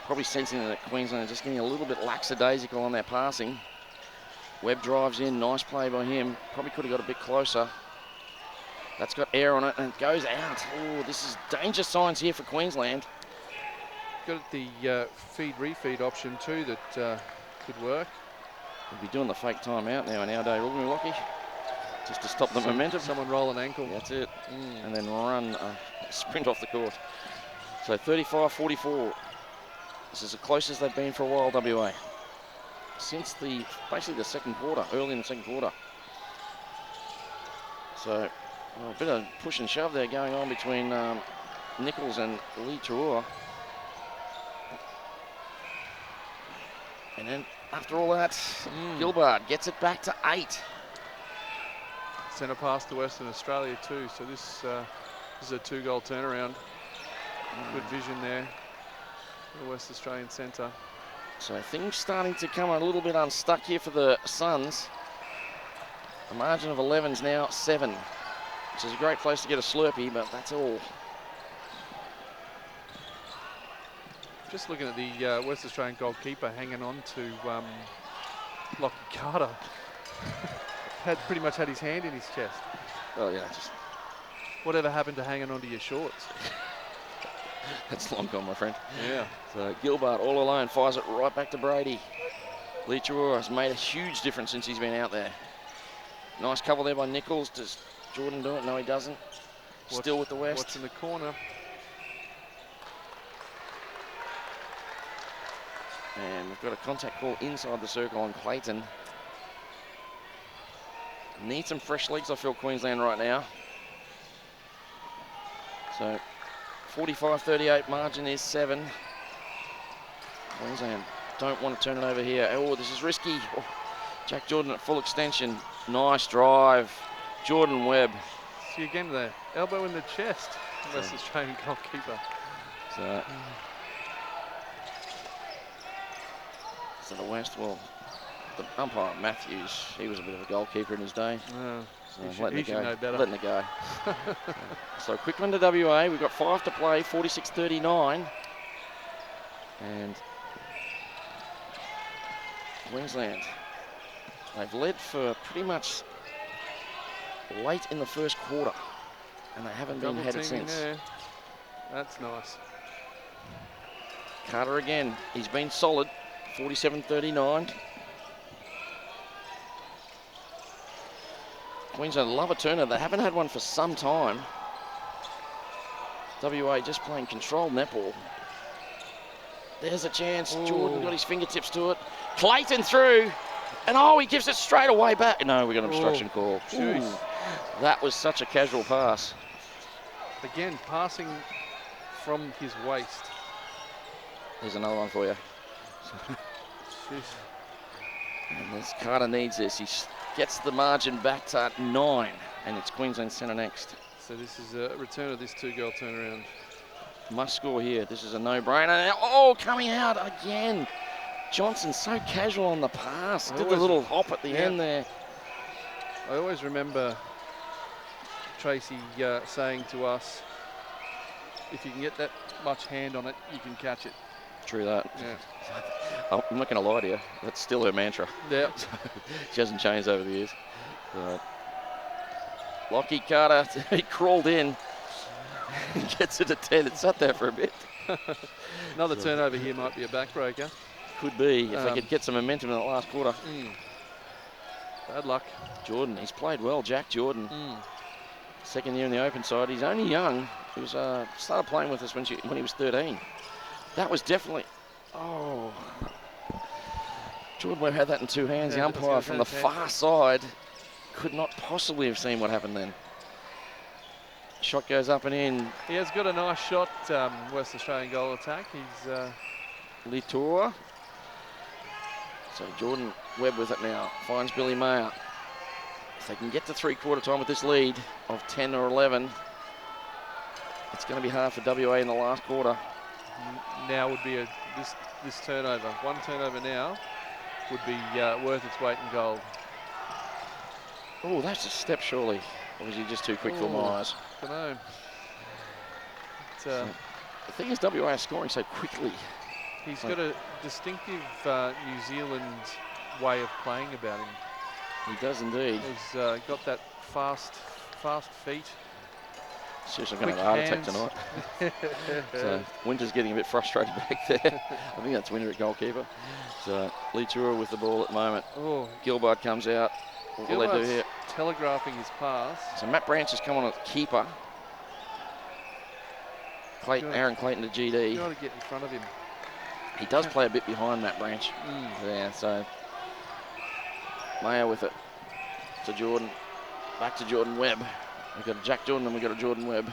Probably sensing that Queensland are just getting a little bit lackadaisical on their passing. Webb drives in, nice play by him. Probably could have got a bit closer. That's got air on it and it goes out. Oh, this is danger signs here for Queensland. Got the feed-refeed option too that could work. We'll be doing the fake timeout now in our day, wouldn't we, Lockie? Just to stop the momentum. Someone roll an ankle. That's it. And then run a sprint off the court. So 35-44. This is the closest they've been for a while, WA. Since basically the second quarter, early in the second quarter. So a bit of push and shove there going on between Nichols and Lee Turua. And then after all that, Gilbert gets it back to 8. Centre pass to Western Australia too, so this is a 2-goal turnaround. Good vision there for the West Australian centre. So things starting to come a little bit unstuck here for the Suns. A margin of 11's now 7, which is a great place to get a Slurpee, but that's all. Just looking at the West Australian goalkeeper hanging on to Lockie Carter. Pretty much had his hand in his chest. Oh yeah, just whatever happened to hanging onto your shorts? That's long gone, my friend. Yeah. So Gilbert all alone fires it right back to Brady. Lee Turua has made a huge difference since he's been out there. Nice cover there by Nichols. Does Jordan do it? No, he doesn't. Still with the West. What's in the corner? And we've got a contact call inside the circle on Clayton. Need some fresh legs, I feel, Queensland right now. So 45-38, margin is 7. Queensland don't want to turn it over here. Oh, this is risky. Oh, Jack Jordan at full extension. Nice drive. Jordan Webb. See again the elbow in the chest. West Australian goalkeeper. So the West, well, the umpire Matthews, he was a bit of a goalkeeper in his day. So he should know better. Letting it go. So a quick one to WA. We've got 5 to play, 46-39. And Queensland, they've led for pretty much late in the first quarter. And they haven't been headed since. There. That's nice. Carter again. He's been solid. 47-39. Queensland love a turner. They haven't had one for some time. WA just playing controlled netball. There's a chance. Jordan got his fingertips to it. Clayton through. And he gives it straight away back. No, we got an obstruction call. Jeez. That was such a casual pass. Again, passing from his waist. Here's another one for you. And this Carter needs this. He gets the margin back to 9, and it's Queensland centre next. So this is a return of this 2-goal turnaround. Must score here. This is a no-brainer. Oh, coming out again. Johnson so casual on the pass. Did the little hop at the end there. I always remember Tracy saying to us, if you can get that much hand on it, you can catch it. True that. Yeah. I'm not going to lie to you. That's still her mantra. Yeah. She hasn't changed over the years. Lockie Carter, he crawled in. Gets it to 10. It sat there for a bit. Another turnover here might be a backbreaker. Could be if they could get some momentum in the last quarter. Bad luck. Jordan, he's played well. Jack Jordan. Second year in the open side. He's only young. He was started playing with us when he was 13. That was definitely. Oh. Jordan Webb had that in 2 hands. The umpire from the far side could not possibly have seen what happened then. Shot goes up and in. He has got a nice shot, West Australian goal attack. He's Litor. So Jordan Webb with it now. Finds Billy Mayer. If they can get to 3/4 time with this lead of 10 or 11, it's going to be hard for WA in the last quarter. Now would be this turnover. One turnover now would be worth its weight in gold. Oh, that's a step surely. Or was he just too quick for my eyes? I don't know. The thing is, WA is scoring so quickly. He's got a distinctive New Zealand way of playing about him. He does indeed. He's got that fast feet. Seriously, going to have a heart attack tonight. So Winter's getting a bit frustrated back there. I think that's Winter at goalkeeper. So Lee Tura with the ball at the moment. Oh, Gilbard comes out. What will they do Gilbert's here? telegraphing his pass. So Matt Branch has come on as keeper. Aaron Clayton to GD. You got to get in front of him. He does play a bit behind Matt Branch. Yeah, so Mayer with it to Jordan. Back to Jordan Webb. We've got a Jack Jordan and we've got a Jordan Webb.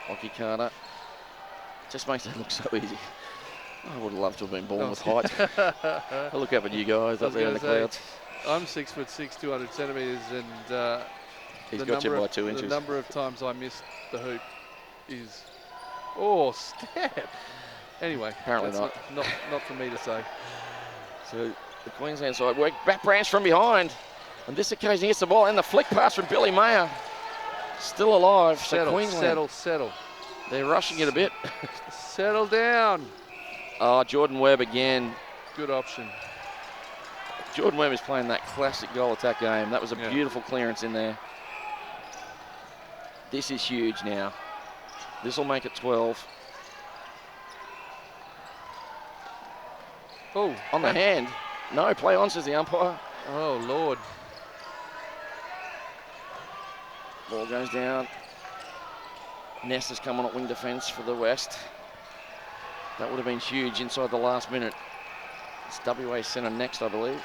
Lockie Carter. Just makes it look so easy. I would have loved to have been born with height. I look up at you guys up there in the clouds. I'm 6'6", 200 centimetres, and he's got you by 2 inches. The number of times I missed the hoop is, step. Anyway, apparently not for me to say. So the Queensland side work. Matt Branch from behind. On this occasion, he gets the ball and the flick pass from Billy Mayer. Still alive. So Queensland, settle. They're rushing it a bit. Settle down. Oh, Jordan Webb again. Good option. Jordan Webb is playing that classic goal attack game. That was a beautiful clearance in there. This is huge now. This will make it 12. Oh, on the hand. No, play on, says the umpire. Oh, Lord. Ball goes down. Ness has come on at wing defence for the West. That would have been huge inside the last minute. It's WA centre next, I believe.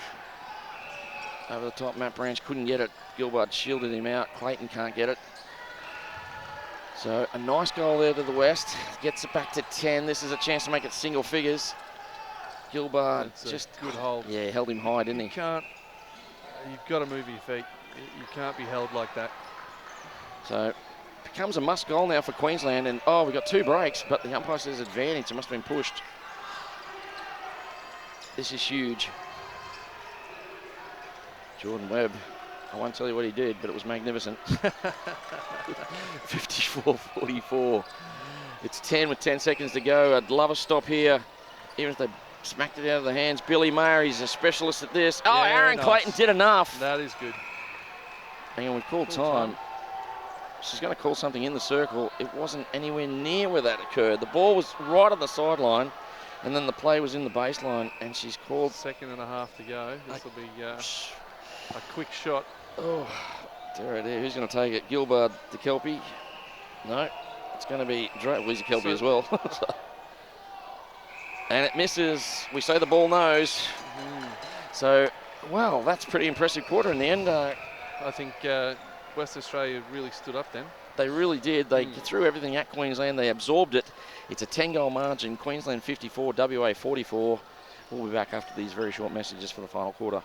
Over the top, Matt Branch couldn't get it. Gilbard shielded him out. Clayton can't get it. So a nice goal there to the West. Gets it back to 10. This is a chance to make it single figures. Gilbard just good hold. Yeah, held him high, didn't he? You've got to move your feet. You can't be held like that. So becomes a must goal now for Queensland, and we've got 2 breaks, but the umpire says advantage. It must have been pushed. This is huge. Jordan Webb, I won't tell you what he did, but it was magnificent. 54-44. It's 10 with 10 seconds to go. I'd love a stop here, even if they smacked it out of the hands. Billy Mayer, he's a specialist at this. Oh, yeah, Aaron Clayton did enough. That is good. Hang on, we've called time. She's going to call something in the circle. It wasn't anywhere near where that occurred. The ball was right on the sideline, and then the play was in the baseline, and she's called. 1.5 seconds to go. This will be a quick shot. Oh, dear. Who's going to take it? Gilbard to Kelpie. No, it's going to be Weezy Kelpie as well. And it misses. We say the ball knows. So, well, that's pretty impressive quarter in the end. I think West Australia really stood up then. They really did. They threw everything at Queensland. They absorbed it. It's a 10-goal margin. Queensland 54, WA 44. We'll be back after these very short messages for the final quarter.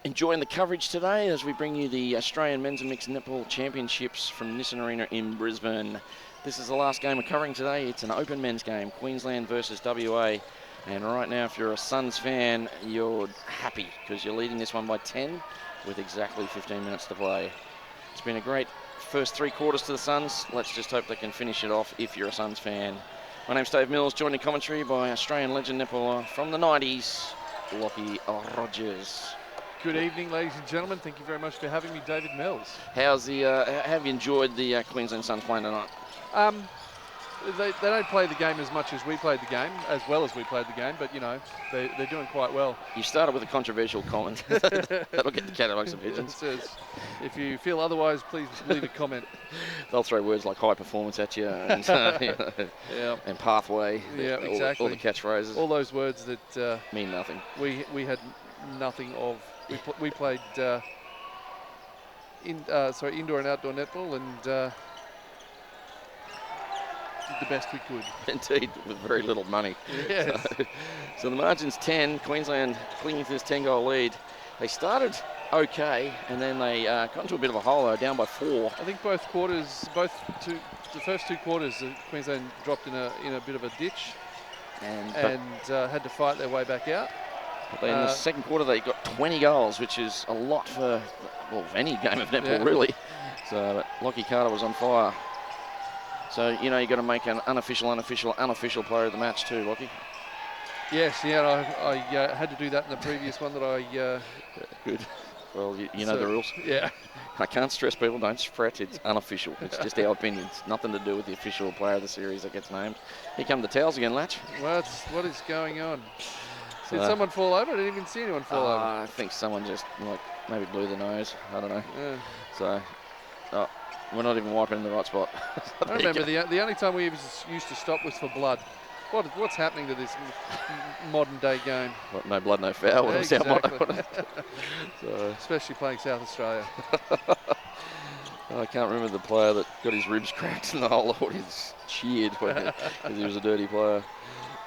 Enjoying the coverage today as we bring you the Australian Men's and Mixed Netball Championships from Nissan Arena in Brisbane. This is the last game we're covering today. It's an open men's game, Queensland versus WA. And right now, if you're a Suns fan, you're happy because you're leading this one by 10 with exactly 15 minutes to play. It's been a great first 3 quarters to the Suns. Let's just hope they can finish it off if you're a Suns fan. My name's Dave Mills, joined in commentary by Australian legend netballer from the 90s, Lockie Rogers. Good evening, ladies and gentlemen. Thank you very much for having me, David Mills. How's the? Have you enjoyed the Queensland Suns playing tonight? They don't play the game as much as we played the game, as well as we played the game, but, you know, they're doing quite well. You started with a controversial comment. That'll get the cat amongst the pigeons. It says, if you feel otherwise, please leave a comment. They'll throw words like high performance at you and, Yeah. and pathway. Yeah, exactly. All the catchphrases. All those words that mean nothing. We had nothing of. We played indoor and outdoor netball and did the best we could. Indeed, with very little money. Yes. So the margin's 10. Queensland clinging to this 10-goal lead. They started okay, and then they got into a bit of a hole. They were down by 4. I think the first 2 quarters, Queensland dropped in a bit of a ditch and had to fight their way back out. But in the second quarter, they got 20 goals, which is a lot for, well, any game of netball, really. So Lockie Carter was on fire. So, you know, you've got to make an unofficial player of the match too, Lockie. Yes, yeah, I had to do that in the previous one that I... Good. Well, you know the rules. Yeah. I can't stress people, don't fret, it's unofficial. It's just our opinion. It's nothing to do with the official player of the series that gets named. Here come the towels again, Latch. What is going on? So, did someone fall over? I didn't even see anyone fall over. I think someone just, like, maybe blew the nose. I don't know. Yeah. So, we're not even wiping in the right spot. I remember the only time we used to stop was for blood. What's happening to this modern day game? What, no blood, no foul. Yeah, exactly. So, especially playing South Australia. I can't remember the player that got his ribs cracked and the whole audience cheered because he was a dirty player.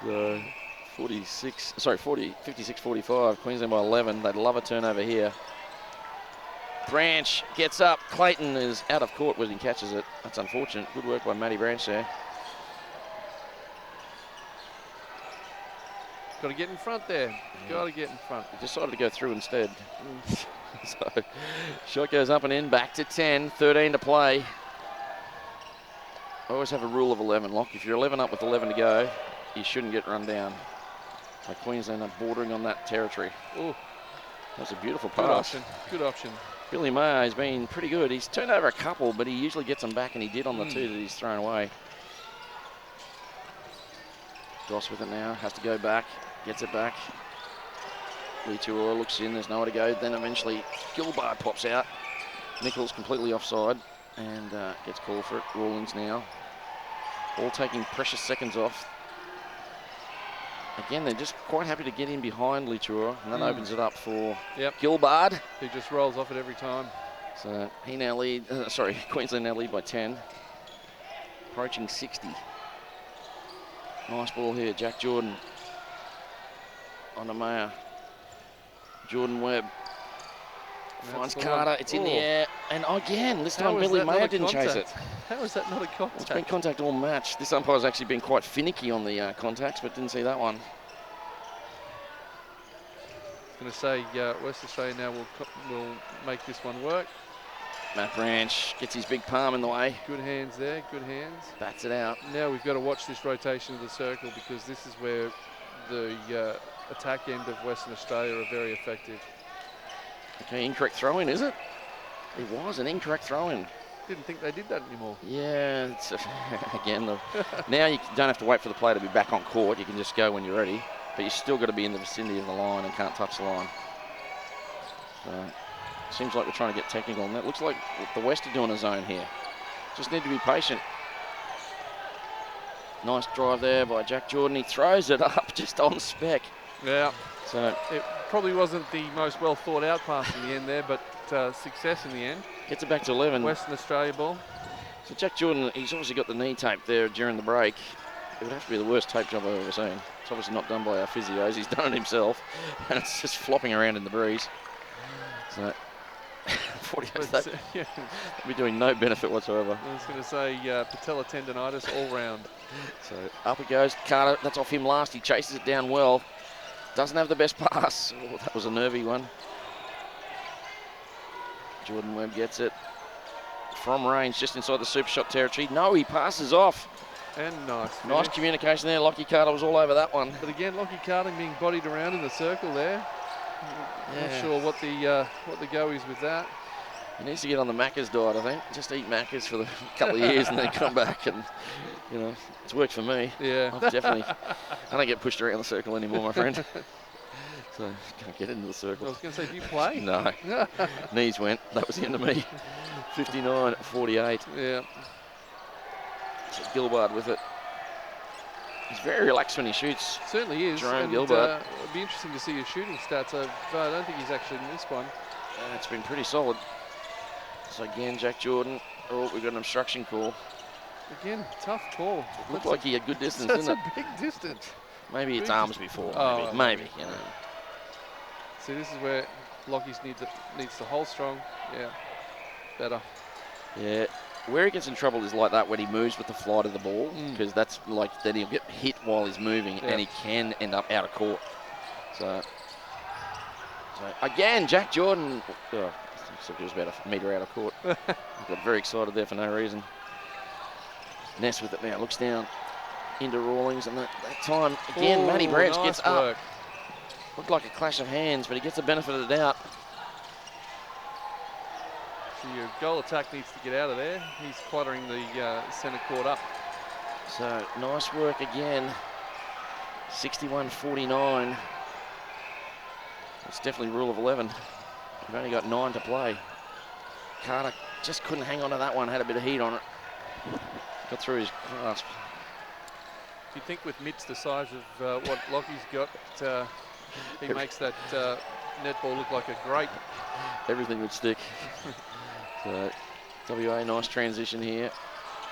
So, 56-45, Queensland by 11. They'd love a turnover here. Branch gets up. Clayton is out of court when he catches it. That's unfortunate. Good work by Matty Branch there. Got to get in front there. Got to get in front. He decided to go through instead. So, shot goes up and in. Back to 10. 13 to play. I always have a rule of 11, Lock. If you're 11 up with 11 to go, you shouldn't get run down. So Queensland are bordering on that territory. Oh, that was a beautiful pass. Good option. Billy Mayer has been pretty good. He's turned over a couple, but he usually gets them back, and he did on the 2 that he's thrown away. Doss with it now, has to go back, gets it back. Lee Tuora looks in, there's nowhere to go. Then eventually Gilbard pops out. Nichols completely offside and gets called for it. Rawlings now. All taking precious seconds off. Again, they're just quite happy to get in behind Litura, and that opens it up for Gilbard. He just rolls off it every time. So he now lead, Queensland now lead by 10. Approaching 60. Nice ball here, Jack Jordan on Mayer. Jordan Webb finds Carter, it's in the air, and again, this time Billy Mayer didn't chase it. How is that not a contact? It's been contact all match. This umpire's actually been quite finicky on the contacts, but didn't see that one. I was going to say West Australia now will make this one work. Matt Branch gets his big palm in the way. Good hands there, good hands. Bats it out. Now we've got to watch this rotation of the circle because this is where the attack end of Western Australia are very effective. Okay, incorrect throw-in, is it? It was an incorrect throw-in. Didn't think they did that anymore. Yeah, it's, again, now you don't have to wait for the player to be back on court. You can just go when you're ready, but you still got to be in the vicinity of the line and can't touch the line. So, seems like we're trying to get technical, and that looks like the West are doing a zone here. Just need to be patient. Nice drive there by Jack Jordan. He throws it up just on spec. Yeah. So it probably wasn't the most well thought out pass in the end there, but success in the end. Gets it back to 11. Western Australia ball. So Jack Jordan, he's obviously got the knee tape there during the break. It would have to be the worst tape job I've ever seen. It's obviously not done by our physios. He's done it himself, and it's just flopping around in the breeze. So, 48, that'd be doing no benefit whatsoever. I was going to say patella tendonitis all round. So up it goes. Carter, that's off him last. He chases it down well. Doesn't have the best pass. Oh, that was a nervy one. Jordan Webb gets it from range, just inside the super shot territory. No, he passes off. And nice. Nice communication there. Lockie Carter was all over that one. But again, Lockie Carter being bodied around in the circle there. Not sure what the go is with that. He needs to get on the Macca's diet, I think. Just eat Macca's for a couple of years and then come back, and you know, it's worked for me. Yeah. I've definitely. I don't get pushed around the circle anymore, my friend. So can't get into the circle. I was going to say, do you play? No. Knees went. That was the end of me. 59-48. Yeah. So Gilbard with it. He's very relaxed when he shoots. Certainly is. Jerome Gilbert. It'd be interesting to see his shooting stats. I don't think he's actually missed one. It's been pretty solid. So again, Jack Jordan. Oh, we've got an obstruction call. Again, tough call. Looked like he had good distance, That's didn't a big distance. Maybe it's arms before. Oh, maybe, you know. See, this is where Lockie's needs to hold strong. Yeah, better. Yeah. Where he gets in trouble is like that when he moves with the flight of the ball, because that's like then he'll get hit while he's moving, and he can end up out of court. So again, Jack Jordan. Oh, looks like he was about a metre out of court. Got very excited there for no reason. Ness with it now, looks down into Rawlings, and that time again, Matty Branch nice gets work. up. Looked like a clash of hands, but he gets the benefit of the doubt. So your goal attack needs to get out of there. He's cluttering the centre court up. So nice work again. 61-49. It's definitely rule of 11. We've only got 9 to play. Carter just couldn't hang on to that one. Had a bit of heat on it. Got through his grasp. You think with mitts the size of what Lockie's got, he makes that netball look like a grape. Everything would stick. So, WA, nice transition here.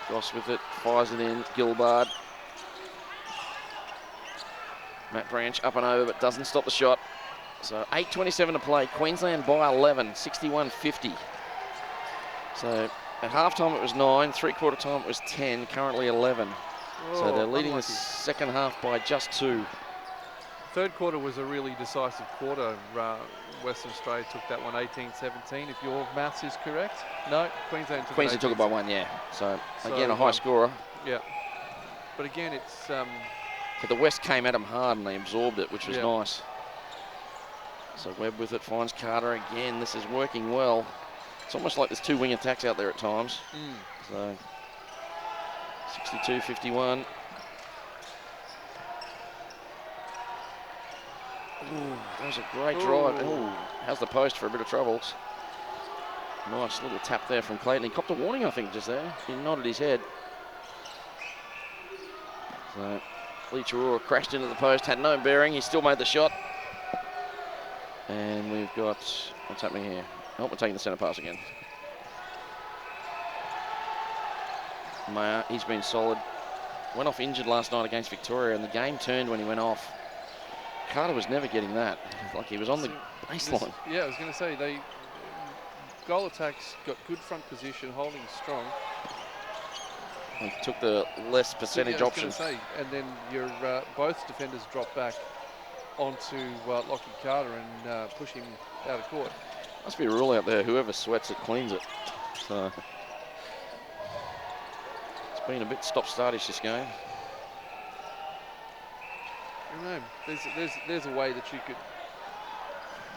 Goss with it, fires it in. Gilbard. Matt Branch up and over, but doesn't stop the shot. So 8:27 to play. Queensland by 11, 61-50. So at halftime it was 9, three-quarter time it was 10, currently 11. So they're leading the second half by just 2. Third quarter was a really decisive quarter. Western Australia took that one 18-17, if your maths is correct. No, Queensland took it by 1, yeah. So again, a high scorer. Yeah. But again, it's... But the West came at them hard and they absorbed it, which was nice. So Webb with it, finds Carter again. This is working well. It's almost like there's 2 wing attacks out there at times. So 62-51. Ooh, that was a great drive. Ooh, how's the post for a bit of troubles? Nice little tap there from Clayton. He copped a warning, I think, just there. He nodded his head. So Lee Chirura crashed into the post, had no bearing. He still made the shot. And we've got, what's happening here? Oh, we're taking the centre pass again. Maya, he's been solid. Went off injured last night against Victoria, and the game turned when he went off. Carter was never getting that. Like he was on the baseline. Yeah, I was going to say, they goal attacks got good front position, holding strong. He took the less percentage option. Say, and then your both defenders drop back onto Lockie Carter and push him out of court. Must be a rule out there, whoever sweats it cleans it. So it's been a bit stop-startish this game. I don't know. There's a way that you could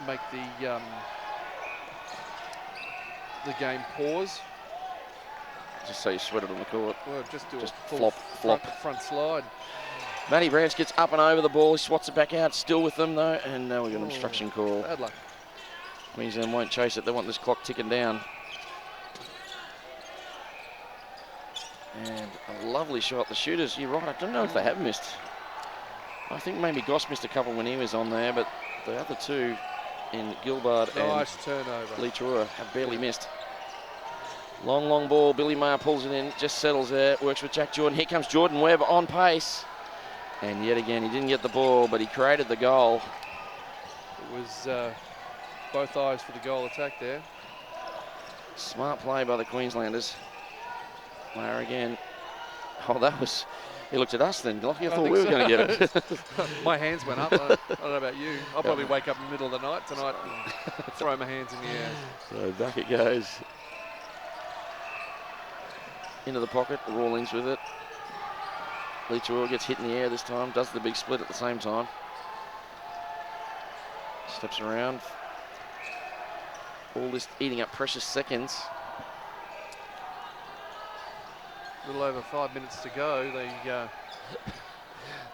make the game pause. Just so you sweat it on the court. Well, just do a flop. Front slide. Matty Branch gets up and over the ball. He swats it back out. Still with them though, and now we've got an obstruction call. Bad luck. Queensland won't chase it. They want this clock ticking down. And a lovely shot. The shooters, you're right. I don't know if they have missed. I think maybe Goss missed a couple when he was on there, but the other two in Gilbard nice and turnover. Lee Chirura have barely missed. Long ball. Billy Mayer pulls it in, just settles there, works with Jack Jordan. Here comes Jordan Webb on pace. And yet again, he didn't get the ball, but he created the goal. It was both eyes for the goal attack there. Smart play by the Queenslanders. There again. Oh, that was... He looked at us then. Lucky I thought we were going to get it. My hands went up. I don't know about you. I'll probably wake up in the middle of the night tonight and throw my hands in the air. So back it goes. Into the pocket. Rawlings with it. Leachua gets hit in the air this time. Does the big split at the same time. Steps around. All this eating up precious seconds. A little over 5 minutes to go. There's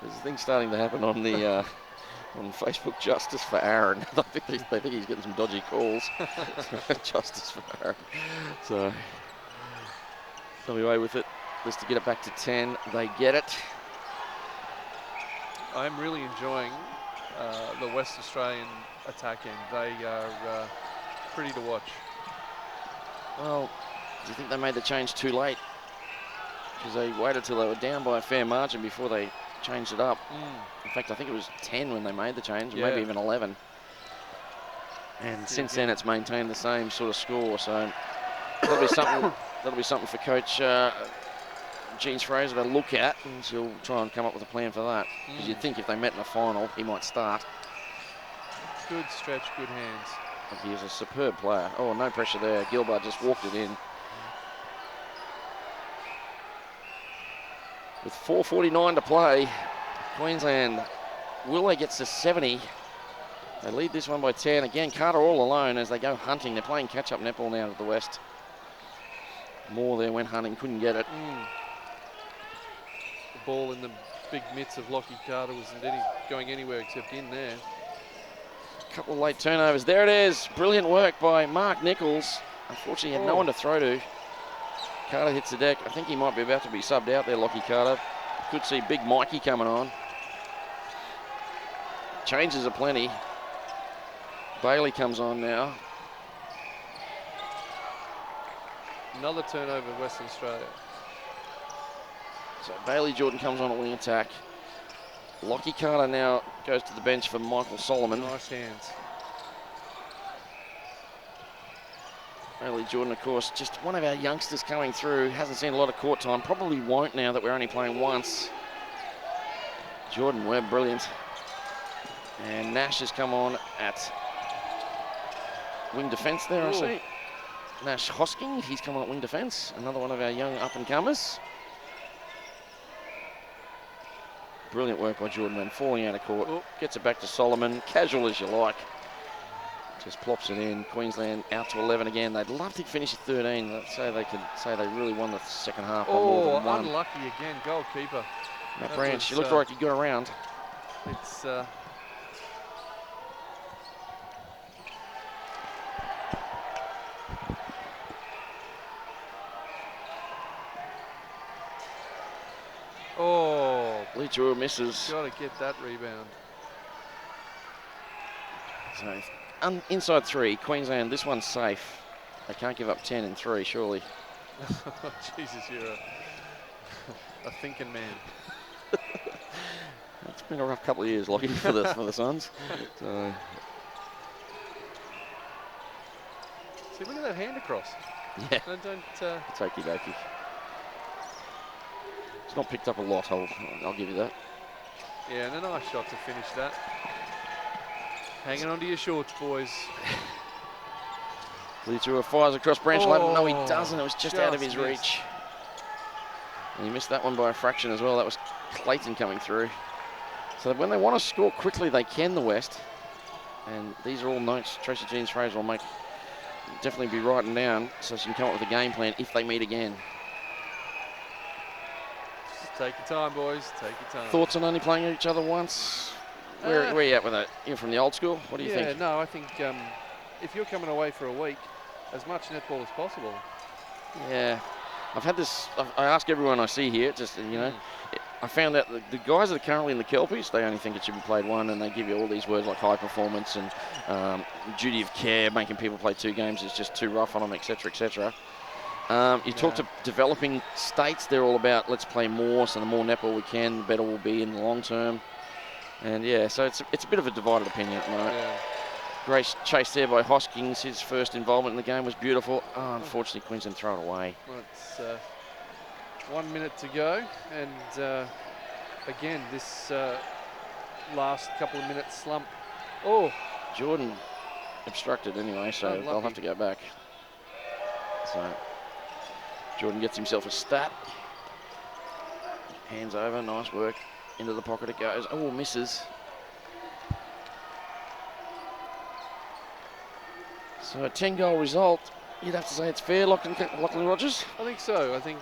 a thing starting to happen on the on Facebook. Justice for Aaron. I think they think he's getting some dodgy calls. Justice for Aaron. So WA with it. Just to get it back to 10. They get it. I'm really enjoying the West Australian attack end. They are pretty to watch. Well, do you think they made the change too late? Because they waited till they were down by a fair margin before they changed it up. In fact, I think it was 10 when they made the change, maybe even 11. And since then, it's maintained the same sort of score. So that'll be something. That'll be something for Coach Jeans Fraser to look at, and she'll try and come up with a plan for that. Because you'd think if they met in a final, he might start. Good stretch, good hands. He is a superb player. Oh, no pressure there. Gilbert just walked it in. With 4:49 to play, Queensland, Willow gets to 70. They lead this one by 10. Again, Carter all alone as they go hunting. They're playing catch-up netball now to the west. Moore there went hunting, couldn't get it. The ball in the big mitts of Lockie Carter wasn't going anywhere except in there. Couple of late turnovers. There it is. Brilliant work by Mark Nichols. Unfortunately, he had no one to throw to. Carter hits the deck. I think he might be about to be subbed out there, Lockie Carter. Could see Big Mikey coming on. Changes are plenty. Bailey comes on now. Another turnover, Western Australia. So Bailey Jordan comes on at wing attack. Lockie Carter now goes to the bench for Michael Solomon. Nice hands. Bailey Jordan, of course, just one of our youngsters coming through. Hasn't seen a lot of court time. Probably won't now that we're only playing once. Jordan Webb, brilliant. And Nash has come on at wing defence there, I see. Nash Hosking, he's come on at wing defence. Another one of our young up-and-comers. Brilliant work by Jordan Webb, falling out of court. Gets it back to Solomon, casual as you like. Just plops it in. Queensland out to 11 again. They'd love to finish at 13. Let's say they could say they really won the second half by more than one. Unlucky again, goalkeeper. Matt Branch, you looked like you got around. It's Leachua misses. Got to get that rebound. So inside 3, Queensland, this one's safe. They can't give up 10 in 3, surely. Jesus, you're a thinking man. It's been a rough couple of years, Lockie, for the Suns. So. See, look at that hand across. Yeah. Don't Takey dokey. It's not picked up a lot, I'll give you that. Yeah, and a nice shot to finish that. Hanging onto your shorts, boys. Leachua fires across Branch. No, he doesn't. It was just out of his reach. And he missed that one by a fraction as well. That was Clayton coming through. So when they want to score quickly, they can, the West. And these are all notes Tracy Jeans Fraser will definitely be writing down so she can come up with a game plan if they meet again. Just take your time, boys. Take your time. Thoughts on only playing each other once? Where are you at with that? You're from the old school? What do you think? Yeah, no, I think if you're coming away for a week, as much netball as possible. Yeah. I've had this, I ask everyone I see here, just, you know, I found out the guys that are currently in the Kelpies, they only think it should be played one, and they give you all these words like high performance and duty of care, making people play 2 games is just too rough on them, etc., etc. You talk to developing states, they're all about let's play more, so the more netball we can, the better we'll be in the long term. And yeah, so it's a bit of a divided opinion at the moment. Yeah. Great chase there by Hoskins. His first involvement in the game was beautiful. Oh, unfortunately, Queensland throw it away. Well, it's 1 minute to go, and again, this last couple of minutes slump. Oh, Jordan obstructed anyway, so Unlucky. they'll have to go back. So Jordan gets himself a stat. Hands over, nice work. Into the pocket it goes. Oh, misses. So a 10-goal result. You'd have to say it's fair, Lachlan Rogers. I think so. I think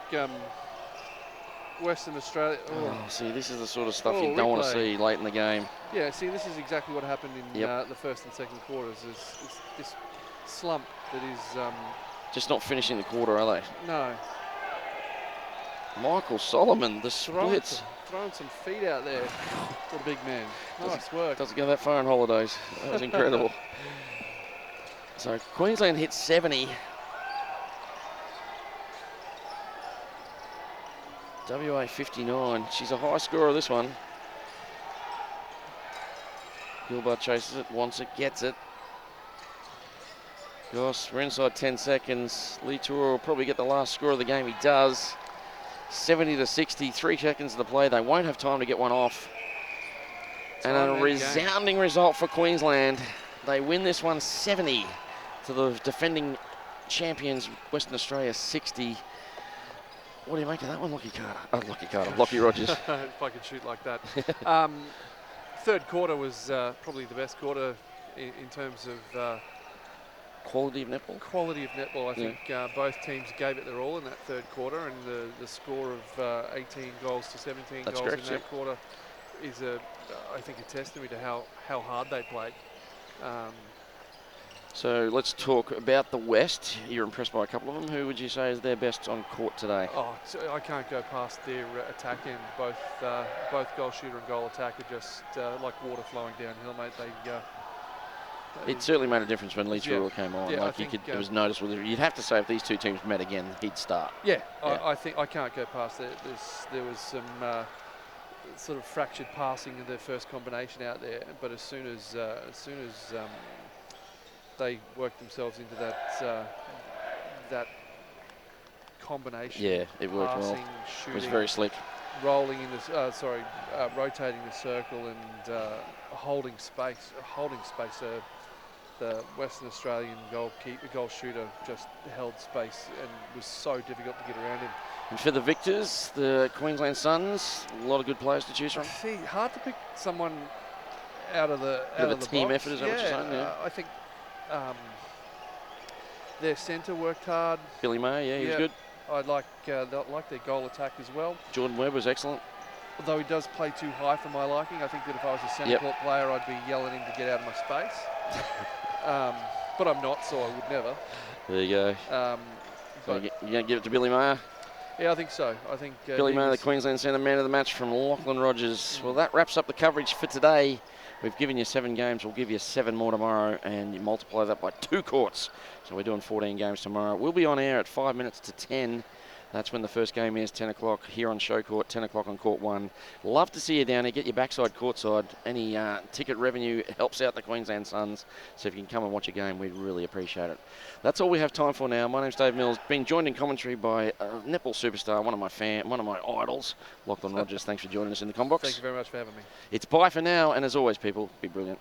Western Australia. Oh, see, this is the sort of stuff you Oh, don't want to replay. see late in the game. Yeah, see, this is exactly what happened in Yep. the first and second quarters. Is this slump that is Just not finishing the quarter, are they? no Michael Solomon, the throwing splits. some feet out there for the big man. Nice work. Doesn't go that far on holidays. That was incredible. So Queensland hit 70. WA 59. She's a high scorer, this one. Gilbert chases it, wants it, gets it. Gosh, we're inside 10 seconds. Lee Tour will probably get the last score of the game. He does. 70 to 60, 3 seconds to play. They won't have time to get one off. And a resounding result for Queensland. They win this one 70 to the defending champions, Western Australia 60. What do you make of that one, Lockie Rogers. If I could shoot like that. Third quarter was probably the best quarter in terms of Quality of netball? quality of netball. I think both teams gave it their all in that third quarter, and the score of 18 goals to 17 That's goals correct, in that quarter is, I think, a testament to how hard they played. So let's talk about the West. You're impressed by a couple of them. Who would you say is their best on court today? Oh, I can't go past their attack end. Both goal shooter and goal attack are just like water flowing downhill, mate. It certainly made a difference when Lee Yeah. Truro came on. Yeah, I like you think, could, it was noticeable. You'd have to say if these two teams met again, he'd start. Yeah, Yeah. I think I can't go past that. There was some sort of fractured passing in their first combination out there, but as soon as they worked themselves into that combination, Yeah, it worked well. passing, shooting, It was very slick. rolling in the rotating the circle and holding space. The Western Australian goal shooter just held space and was so difficult to get around him. And for the victors, the Queensland Suns, a lot of good players to choose from. See, hard to pick someone out of the Bit of out a of the team box. effort, is that what you're saying? Yeah. I think their centre worked hard. Billy May, yeah, he was good. I like their goal attack as well. Jordan Webb was excellent. Although he does play too high for my liking, I think that if I was a centre Yep. court player, I'd be yelling him to get out of my space. But I'm not, so I would never. There you go. So But you're going to give it to Billy Mayer? yeah, I think so. I think Billy he Mayer, the was- Queensland Centre Man of the Match from Lachlan Rogers. Well, that wraps up the coverage for today. We've given you 7 games. We'll give you 7 more tomorrow, and you multiply that by 2 courts. So we're doing 14 games tomorrow. We'll be on air at 5 minutes to 10. That's when the first game is, 10 o'clock here on Show Court, 10 o'clock on Court 1. Love to see you down here. Get your backside courtside. Any ticket revenue helps out the Queensland Suns. So if you can come and watch a game, we'd really appreciate it. That's all we have time for now. My name's Dave Mills. Being joined in commentary by a netball superstar, one of my idols, Lachlan Rogers. Thanks for joining us in the Combox. Thank you very much for having me. It's bye for now, and as always, people, be brilliant.